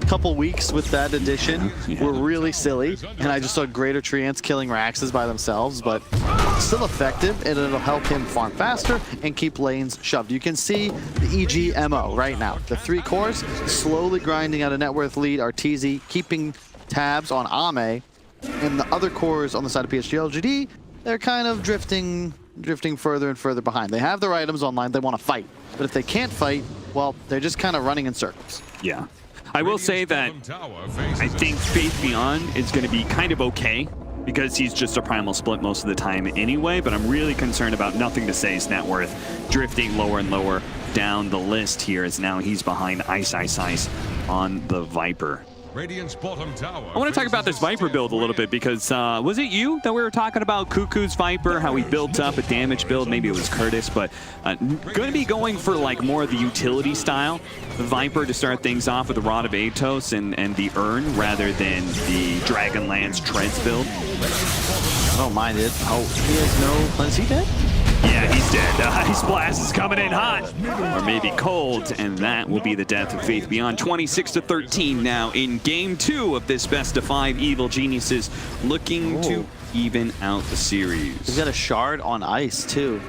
Speaker 1: couple weeks with that addition were really silly, and I just saw greater treants killing Raxes by themselves, but still effective, and it'll help him farm faster and keep lanes shoved. You can see the EG MO right now. The 3 cores slowly grinding out a net worth lead. RTZ keeping tabs on Ame, and the other cores on the side of PSG.LGD, they're kind of drifting further and further behind. They have their items online, they want to fight. But if they can't fight, well, they're just kind of running in circles.
Speaker 2: Yeah. I will say that I think Faith Beyond is going to be kind of okay because he's just a Primal Split most of the time anyway, but I'm really concerned about Nothing to Say's net worth drifting lower and lower down the list here as now he's behind Ice on the Viper.
Speaker 4: Radiant's bottom tower.
Speaker 2: I want to talk about this Viper build a little bit because was it you that we were talking about Cuckoo's Viper, how he built up a damage build? Maybe it was Curtis, but going to be going for like more of the utility style Viper to start things off with the Rod of Atos and the Urn rather than the Dragonlance Treads build.
Speaker 1: I don't mind it. Oh, he has no... Is he dead?
Speaker 2: Yeah, he's dead. The Ice Blast is coming in hot, or maybe cold, and that will be the death of Faith Beyond. 26-13 now in Game 2 of this best of 5. Evil Geniuses looking to even out the series.
Speaker 1: He's got a shard on Ice, too.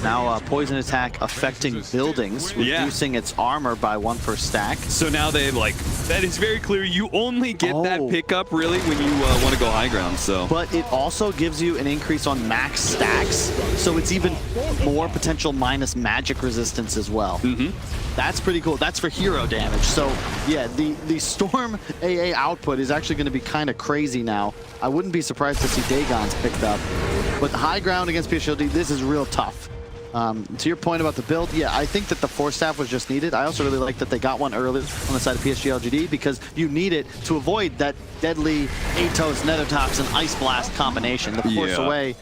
Speaker 1: Now poison attack affecting buildings, reducing its armor by 1 per stack.
Speaker 2: So now they like, that is very clear. You only get that pickup really when you want to go high ground, so.
Speaker 1: But it also gives you an increase on max stacks, so it's even more potential minus magic resistance as well. That's pretty cool. That's for hero damage. So yeah, the Storm AA output is actually going to be kind of crazy now. I wouldn't be surprised to see Dagon's picked up. But the high ground against PSG.LGD, this is real tough. To your point about the build, yeah, I think that the Force Staff was just needed. I also really like that they got one early on the side of PSG.LGD because you need it to avoid that deadly Atos, Nether Toxin, Ice Blast combination. The Force Away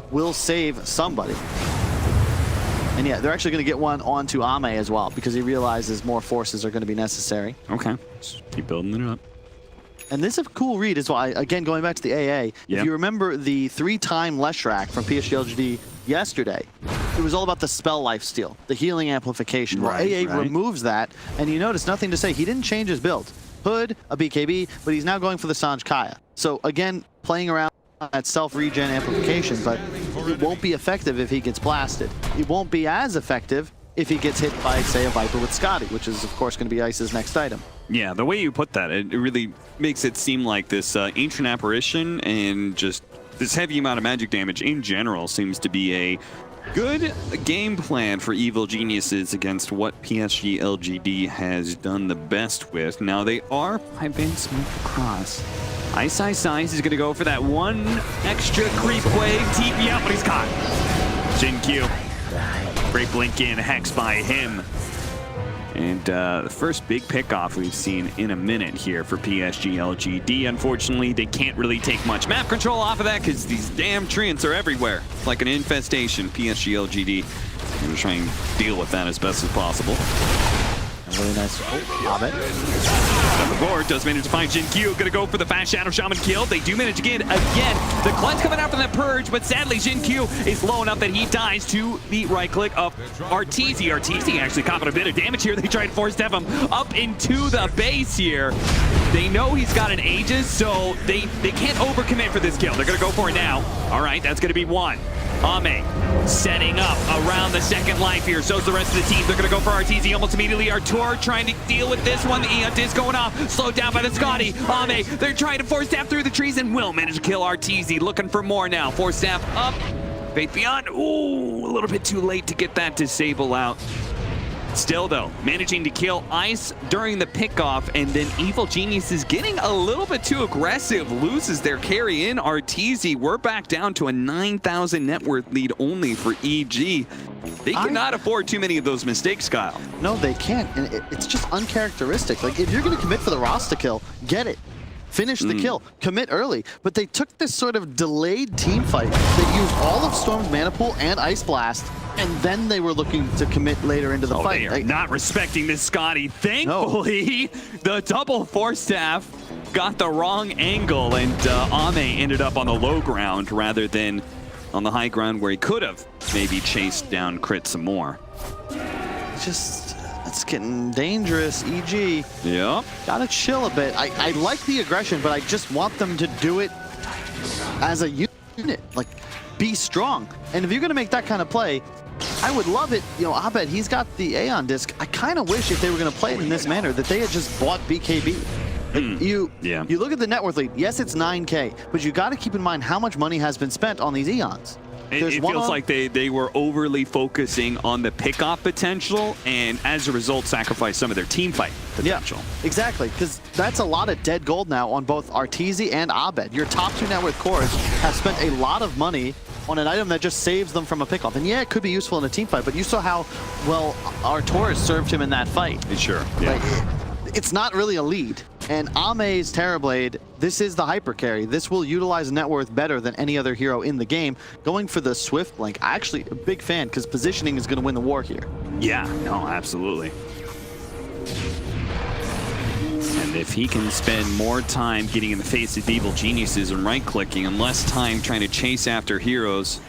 Speaker 1: will save somebody. And yeah, they're actually going to get one onto Ame as well because he realizes more forces are going to be necessary.
Speaker 2: Okay, just keep building it up.
Speaker 1: And this is a cool read as well. Again, going back to the AA, if you remember the 3-time Leshrac from PSG.LGD yesterday, it was all about the spell lifesteal, the healing amplification. Well, AA removes that, and you notice nothing to say. He didn't change his build. Hood, a BKB, but he's now going for the Sanj Kaya. So again, playing around at self-regen amplification, but it won't be effective if he gets blasted. It won't be as effective if he gets hit by, say, a Viper with Scotty, which is, of course, going to be Ice's next item.
Speaker 2: Yeah, the way you put that, it really makes it seem like this Ancient Apparition and just this heavy amount of magic damage in general seems to be a good game plan for Evil Geniuses against what PSG.LGD has done the best with. Now, they are piping smoke across. Ice is going to go for that one extra creep wave. TP out, but he's caught. Jin Q. Great blink in, hex by him. And the first big pick-off we've seen in a minute here for PSG.LGD. Unfortunately, they can't really take much map control off of that because these damn treants are everywhere. It's like an infestation. PSG.LGD going to try and deal with that as best as possible.
Speaker 1: Really nice. Hobbit.
Speaker 2: Board does manage to find Jin Q. Gonna go for the fast Shadow Shaman kill. They do manage to get again. The cleanse coming out from that purge, but sadly Jin Q is low enough that he dies to the right click of Arteezy. Arteezy actually caught a bit of damage here. They try to force step him up into the base here. They know he's got an Aegis, so they can't overcommit for this kill. They're gonna go for it now. All right, that's gonna be one. Ame setting up around the second life here. So's the rest of the team. They're going to go for Arteezy almost immediately. Artur trying to deal with this one. The Eont is going off. Slowed down by the Scotty. Ame, they're trying to force staff through the trees and will manage to kill Arteezy. Looking for more now. Force staff up. Faith Beyond. Ooh, a little bit too late to get that disable out. Still, though, managing to kill Ice during the pickoff, and then Evil Genius is getting a little bit too aggressive, loses their carry in Arteezy. We're back down to a 9,000 net worth lead only for EG. They cannot afford too many of those mistakes, Kyle.
Speaker 1: No, they can't, and it's just uncharacteristic. Like, if you're going to commit for the Rasta kill, get it. Finish the kill, commit early. But they took this sort of delayed team fight. They used all of Storm's mana pool and Ice Blast, and then they were looking to commit later into the fight.
Speaker 2: They are not respecting this Scotty. Thankfully, the double Force Staff got the wrong angle, and Ame ended up on the low ground rather than on the high ground where he could have maybe chased down Crit some more.
Speaker 1: It's getting dangerous, EG.
Speaker 2: Yep.
Speaker 1: Gotta chill a bit. I like the aggression, but I just want them to do it as a unit. Like, be strong. And if you're gonna make that kind of play, I would love it. You know, Abed, he's got the Aeon disc. I kind of wish if they were gonna play it in this manner that they had just bought BKB. Like, you look at the net worth lead. Yes, it's 9K, but you gotta keep in mind how much money has been spent on these Eons.
Speaker 2: It feels like they were overly focusing on the pickoff potential and as a result sacrificed some of their team fight potential.
Speaker 1: Yeah, exactly, because that's a lot of dead gold now on both Arteezy and Abed. Your top 2 net worth cores have spent a lot of money on an item that just saves them from a pickoff. And yeah, it could be useful in a team fight, but you saw how well Artur served him in that fight.
Speaker 2: Sure, yeah.
Speaker 1: Like, it's not really a lead. And Ame's Terrorblade, this is the hyper carry. This will utilize net worth better than any other hero in the game. Going for the Swift Blink, actually a big fan because positioning is going to win the war here.
Speaker 2: Yeah, no, absolutely. And if he can spend more time getting in the face of Evil Geniuses and right-clicking and less time trying to chase after heroes,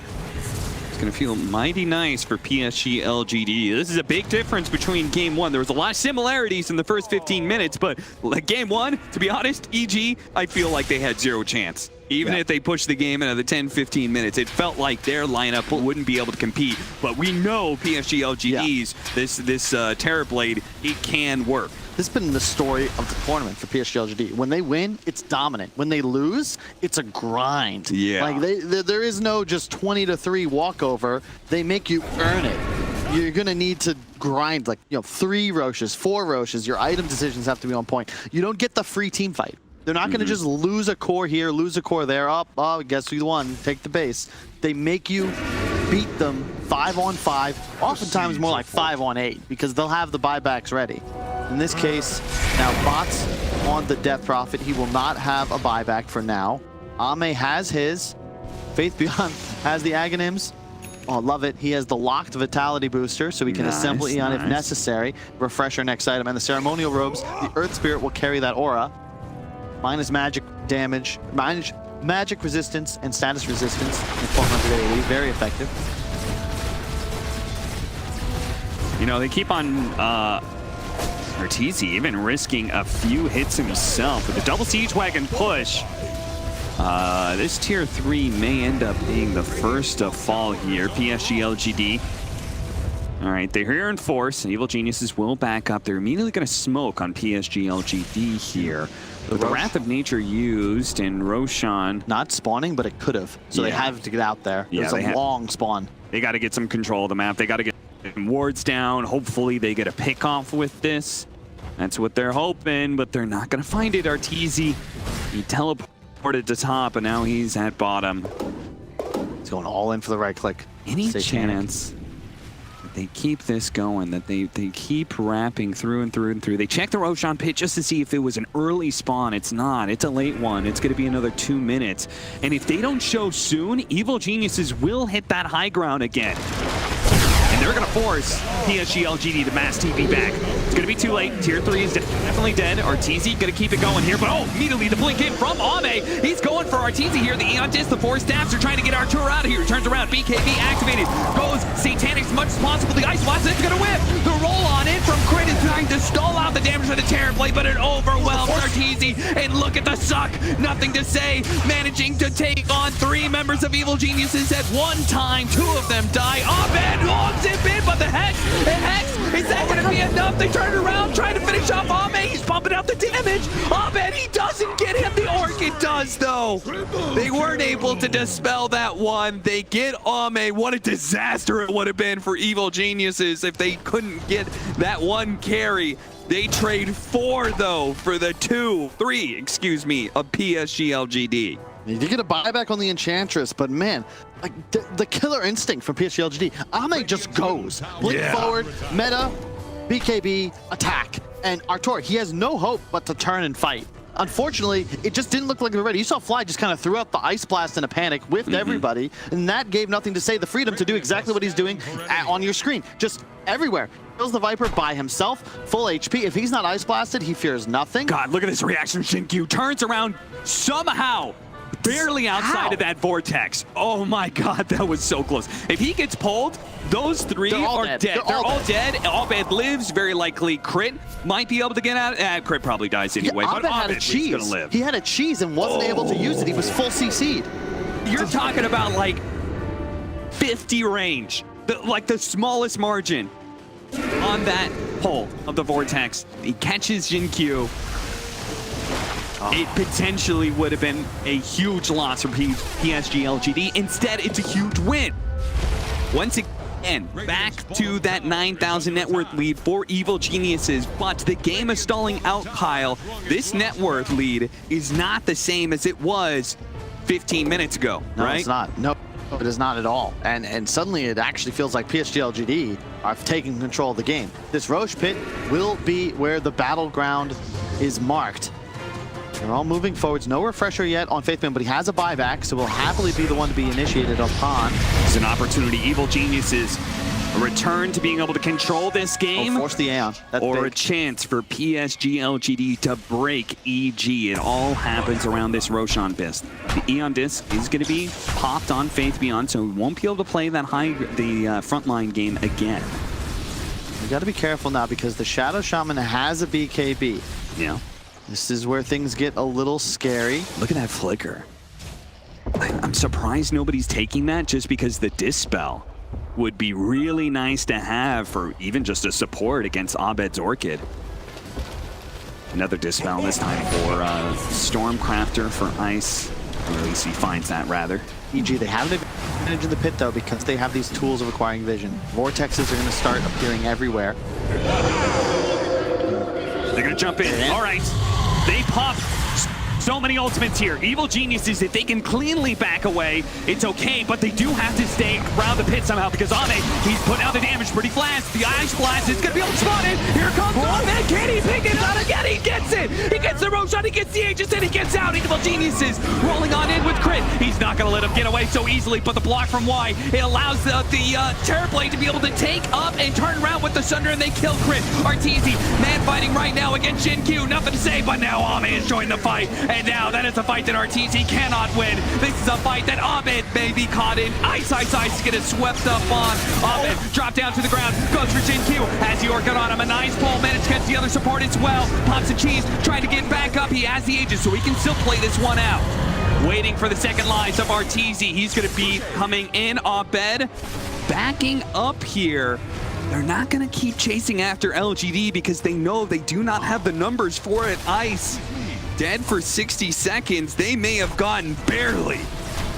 Speaker 2: he's going to feel mighty nice for PSG.LGD. This is a big difference between Game 1. There was a lot of similarities in the first 15 minutes, but like Game 1, to be honest, EG, I feel like they had zero chance. Even if they pushed the game another 10-15 minutes, it felt like their lineup wouldn't be able to compete. But we know PSG.LGD's, this Terrorblade, it can work.
Speaker 1: This has been the story of the tournament for PSG.LGD. When they win, it's dominant. When they lose, it's a grind.
Speaker 2: Yeah.
Speaker 1: Like there is no just 20-3 walkover. They make you earn it. You're gonna need to grind, like 3 Roches, 4 Roches. Your item decisions have to be on point. You don't get the free team fight. They're not gonna just lose a core here, lose a core there. Oh, guess who won? Take the base. They make you beat them 5-on-5, oftentimes more like 5-on-8, because they'll have the buybacks ready. In this case, now Bot's on the Death Prophet. He will not have a buyback for now. Ame has his. Faith Beyond has the Aghanims. Oh, love it. He has the locked Vitality Booster, so we can assemble Eon if necessary. Refresh our next item. And the Ceremonial Robes, the Earth Spirit will carry that aura. Minus magic damage, magic resistance, and status resistance. And 400 AoE, very effective.
Speaker 2: You know, they keep on Arteezy even risking a few hits himself with the double Siege Wagon push. This tier 3 may end up being the first to fall here. PSG.LGD. All right, they're here in force. Evil Geniuses will back up. They're immediately going to smoke on PSG.LGD here. The Wrath of Nature used, and Roshan...
Speaker 1: Not spawning, but it could have. So they have to get out there. There's a long spawn.
Speaker 2: They got to get some control of the map. They got to get wards down. Hopefully they get a pick off with this. That's what they're hoping, but they're not going to find it. Arteezy, he teleported to top, and now he's at bottom.
Speaker 1: He's going all in for the right click.
Speaker 2: Any chance that they keep this going, that they keep wrapping through and through and through? They check the Roshan pit just to see if it was an early spawn. It's not. It's a late one. It's going to be another 2 minutes. And if they don't show soon, Evil Geniuses will hit that high ground again. And they're going to force PSG.LGD to mass TP back. It's going to be too late. Tier 3 is definitely dead. Arteezy going to keep it going here. But oh, immediately the blink in from Ame. He's going for Arteezy here. The Eon Disc, the 4 staffs are trying to get Artur out of here. He turns around. BKB activated. Goes Satanic as much as possible. The Ice Blast is going to whip. The roll on in from Crit is trying to stall out the damage of the Terrorblade, but it overwhelms Arteezy. And look at the suck. Nothing to say. Managing to take on 3 members of Evil Geniuses at one time. 2 of them die. Ame logs it in, but the Hex, is that going to be enough? They turn it around, trying to finish off Ame. He's pumping out the damage. Ame, he doesn't get him. The Orchid does, though. They weren't able to dispel that one. They get Ame. What a disaster it would have been for Evil Geniuses if they couldn't get that one carry. They trade 4, though, for the 3, excuse me, of PSG.LGD.
Speaker 1: You did get a buyback on the Enchantress, but man, like the killer instinct from PSG.LGD. Ame just goes. Blink forward, meta, BKB, attack. And Artur, he has no hope but to turn and fight. Unfortunately, it just didn't look like they were ready. You saw Fly just kind of threw out the Ice Blast in a panic, whiffed everybody, and that gave nothing to say. The freedom to do exactly what he's doing on your screen. Just everywhere. Kills the Viper by himself, full HP. If he's not Ice Blasted, he fears nothing.
Speaker 2: God, look at this reaction. Shinkyu turns around somehow. Barely outside of that vortex. Oh my God, that was so close. If he gets pulled, those 3 are dead. They're all dead. Abed lives, very likely. Crit might be able to get out. Crit probably dies anyway, but
Speaker 1: Abed had a cheese.
Speaker 2: Gonna live.
Speaker 1: He had a cheese and wasn't able to use it. He was full CC'd.
Speaker 2: You're talking about like 50 range, like the smallest margin on that pull of the vortex. He catches Jinkyu. It potentially would have been a huge loss for PSG.LGD. Instead, it's a huge win. Once again, back to that 9,000 net worth lead for Evil Geniuses, but the game is stalling out, Kyle. This net worth lead is not the same as it was 15 minutes ago,
Speaker 1: no,
Speaker 2: right?
Speaker 1: It's not. No, it is not at all. And suddenly it actually feels like PSG.LGD are taking control of the game. This Roche pit will be where the battleground is marked. They're all moving forwards. No refresher yet on Faithman, but he has a buyback, so will happily be the one to be initiated upon.
Speaker 2: It's an opportunity. Evil Geniuses A return to being able to control this game.
Speaker 1: Force the Aeon. That's
Speaker 2: Or
Speaker 1: big.
Speaker 2: a chance for PSG.LGD to break EG. It all happens around this Roshan Bisc. The Aeon Disc is going to be popped on Faith Beyond, so we won't be able to play that frontline game again.
Speaker 1: We got to be careful now because the Shadow Shaman has a BKB.
Speaker 2: Yeah.
Speaker 1: This is where things get a little scary.
Speaker 2: Look at that flicker. I'm surprised nobody's taking that just because the Dispel would be really nice to have for even just a support against Abed's Orchid. Another Dispel this time for Stormcrafter for Ice. Or at least he finds that, rather.
Speaker 1: EG, they have an advantage in the pit, though, because they have these tools of acquiring vision. Vortexes are going to start appearing everywhere.
Speaker 2: They're going to jump in. All right. They pop so many ultimates here. Evil Geniuses, if they can cleanly back away, it's okay, but they do have to stay around the pit somehow because Ame, he's putting out the damage pretty fast. The Ice Blast is going to be spotted. Here comes Ame. Can he pick it out again? He gets it. He gets the Roshan. He gets the Aegis, and he gets out. Evil Geniuses rolling on in with crit. He's not going to let him get away so easily, but the block from Y, it allows the Terrorblade to be able to take up and turn around with the Sunder, and they kill crit. Arteezy, man fighting right now against Jin Q. Nothing to say, but now Ame has joined the fight. And now that is a fight that Arteezy cannot win. This is a fight that Abed may be caught in. Ice is getting swept up on. Abed drop down to the ground. Goes for Jin Q. Has the Orchid on him. A nice pull. Managed to catch the other support as well. Pops and cheese. Trying to get back up. He has the Aegis, so he can still play this one out. Waiting for the second lives of Arteezy. He's going to be coming in. Abed backing up here. They're not going to keep chasing after LGD because they know they do not have the numbers for it. Ice dead for 60 seconds. They may have gotten barely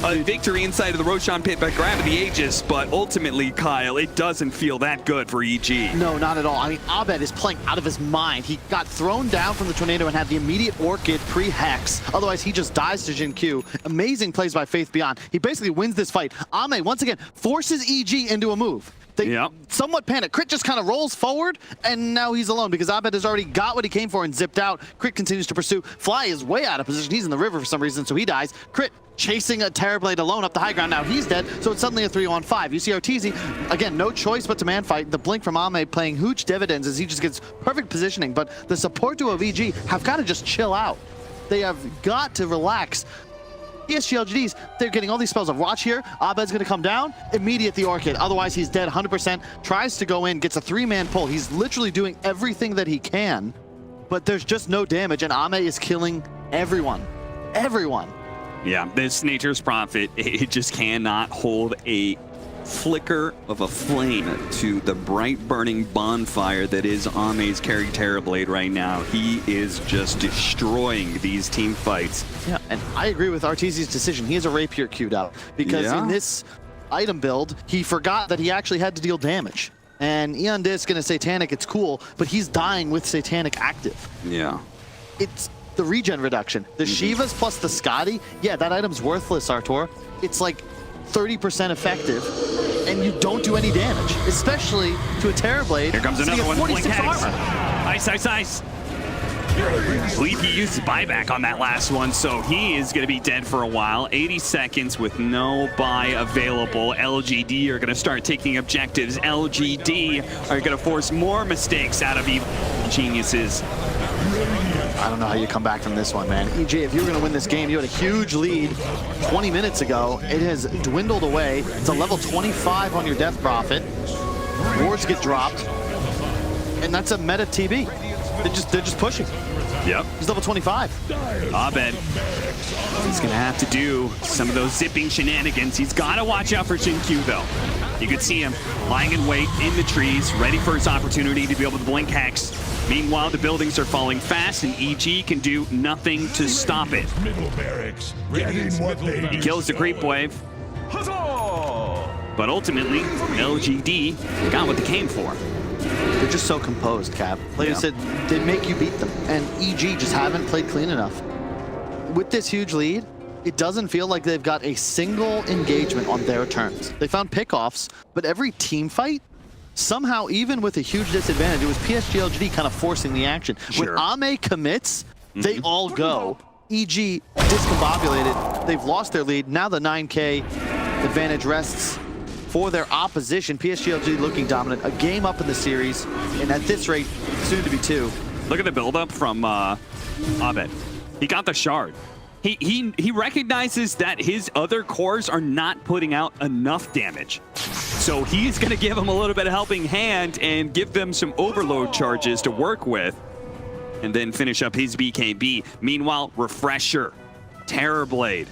Speaker 2: a victory inside of the Roshan pit by grabbing the Aegis, but ultimately, Kyle, it doesn't feel that good for EG.
Speaker 1: No, not at all. I mean, Abed is playing out of his mind. He got thrown down from the tornado and had the immediate Orchid pre-Hex. Otherwise, he just dies to Jin Q. Amazing plays by Faith Beyond. He basically wins this fight. Ame, once again, forces EG into a move. They somewhat panic. Crit just kind of rolls forward, and now he's alone because Abed has already got what he came for and zipped out. Crit continues to pursue. Fly is way out of position. He's in the river for some reason, so he dies. Crit chasing a Terrorblade alone up the high ground. Now he's dead, so it's suddenly a 3-on-5. You see Arteezy, again, no choice but to man fight. The blink from Ame playing huge dividends as he just gets perfect positioning, but the support duo of EG have got to just chill out. They have got to relax. PSG.LGDs, they're getting all these spells of watch here. Abed's going to come down, immediate the Orchid. Otherwise, he's dead 100%. Tries to go in, gets a 3-man pull. He's literally doing everything that he can, but there's just no damage, and Ame is killing everyone. Everyone.
Speaker 2: Yeah, this Nature's Prophet, it just cannot hold a flicker of a flame to the bright burning bonfire that is Ame's carry Terrorblade right now. He is just destroying these team fights.
Speaker 1: Yeah, and I agree with Arteezy's decision. He has a Rapier queued up because in this item build, he forgot that he actually had to deal damage. And Aeon Disc and a Satanic, it's cool, but he's dying with Satanic active.
Speaker 2: Yeah.
Speaker 1: It's the regen reduction. The Shivas plus the Scotty, yeah, that item's worthless, Artur. It's like 30% effective, and you don't do any damage, especially to a Terrorblade.
Speaker 2: Here comes another one.
Speaker 1: 46 armor.
Speaker 2: Ice. I believe he used buyback on that last one, so he is going to be dead for a while. 80 seconds with no buy available. LGD are going to start taking objectives. LGD are going to force more mistakes out of Evil Geniuses.
Speaker 1: I don't know how you come back from this one, man. EG, if you were going to win this game, you had a huge lead 20 minutes ago. It has dwindled away. It's a level 25 on your Death Prophet. Wards get dropped, and that's a meta TB. They're just pushing.
Speaker 2: Yep.
Speaker 1: He's level 25.
Speaker 2: Abed, he's going to have to do some of those zipping shenanigans. He's got to watch out for Jin Q, though. You could see him lying in wait in the trees, ready for his opportunity to be able to blink Hex. Meanwhile, the buildings are falling fast, and EG can do nothing to stop it. He kills the creep wave. But ultimately, LGD got what they came for.
Speaker 1: They're just so composed, Cap. Like I said, they make you beat them, and EG just haven't played clean enough. With this huge lead, it doesn't feel like they've got a single engagement on their terms. They found pickoffs, but every team fight, somehow, even with a huge disadvantage, it was PSG.LGD kind of forcing the action. When Ame commits, they all go. EG discombobulated. They've lost their lead. Now the 9K advantage rests for their opposition. PSG.LGD looking dominant, a game up in the series, and at this rate, soon to be 2.
Speaker 2: Look at the buildup from Abed. He got the shard. He recognizes that his other cores are not putting out enough damage. So he's going to give them a little bit of helping hand and give them some overload charges to work with, and then finish up his BKB. Meanwhile, Refresher, Terrorblade,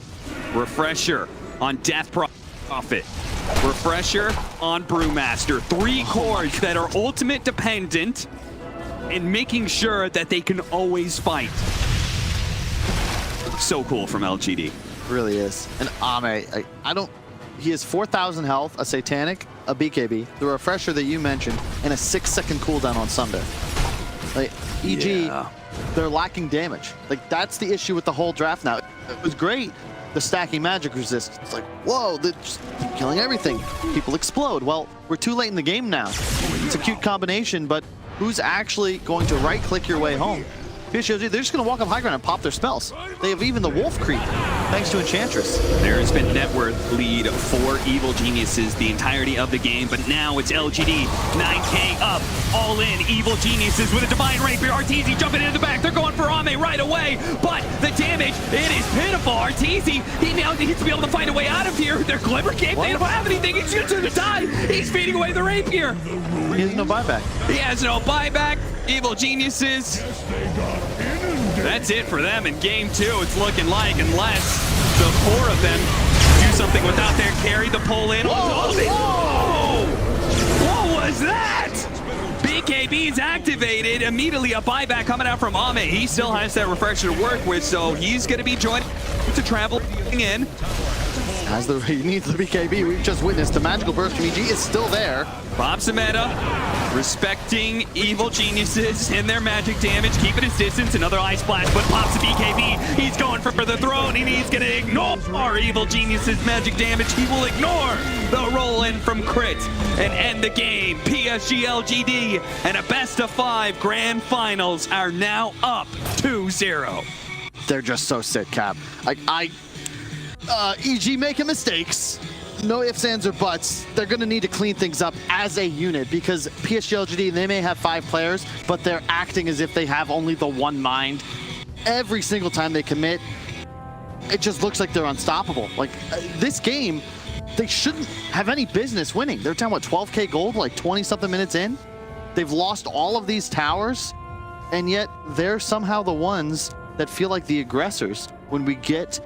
Speaker 2: Refresher on Death Prophet, Refresher on Brewmaster. 3 cores that are ultimate dependent and making sure that they can always fight. So cool from LGD.
Speaker 1: Really is. And Ame, I don't... He has 4,000 health, a Satanic, a BKB, the Refresher that you mentioned, and a 6-second cooldown on Sunder. Like, EG, they're lacking damage. Like, that's the issue with the whole draft now. It was great, the stacking magic resist. It's like, whoa, they're just killing everything. People explode. Well, we're too late in the game now. It's a cute combination, but who's actually going to right-click your way home? PSG, they're just going to walk up high ground and pop their spells. They have even the Wolf Creep, thanks to Enchantress.
Speaker 2: There has been net worth lead for Evil Geniuses the entirety of the game, but now it's LGD, 9K up, all in. Evil Geniuses with a Divine Rapier. Arteezy jumping into the back. They're going for Ame right away, but the damage, it is pitiful. Arteezy, he now needs to be able to find a way out of here. Their Glimmer Cape, they don't have anything. He's going to die. He's feeding away the Rapier.
Speaker 1: He has no buyback.
Speaker 2: He has no buyback. Evil Geniuses. That's it for them in game 2. It's looking like, unless the 4 of them do something without their carry, the pull in. Whoa! What was that? BKB is activated. Immediately a buyback coming out from Ame. He still has that Refresher to work with, so he's going to be joining to travel in.
Speaker 1: As he needs the BKB, we've just witnessed the magical burst from EG is still there.
Speaker 2: Pops the meta, respecting Evil Geniuses and their magic damage, keeping his distance. Another Ice Blast, but pops the BKB. He's going for the throne, and he's going to ignore Evil Geniuses' magic damage. He will ignore the roll-in from Crit and end the game. PSG.LGD and a best-of-5 grand finals are now up 2-0.
Speaker 1: They're just so sick, Cap. EG making mistakes. No ifs, ands, or buts. They're going to need to clean things up as a unit because PSG.LGD, they may have 5 players, but they're acting as if they have only the one mind. Every single time they commit, it just looks like they're unstoppable. Like, this game, they shouldn't have any business winning. They're down, what, 12K gold, like 20-something minutes in? They've lost all of these towers, and yet they're somehow the ones that feel like the aggressors when we get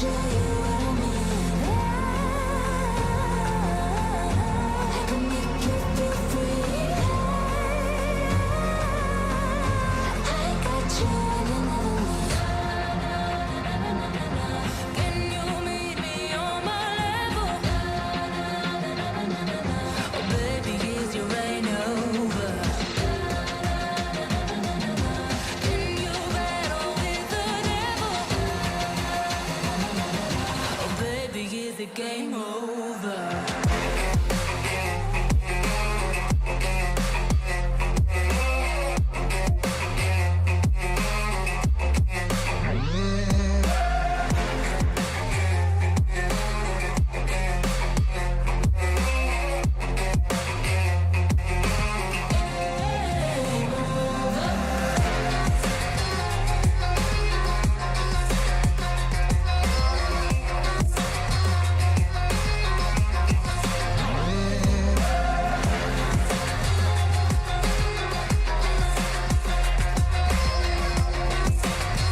Speaker 9: LGD.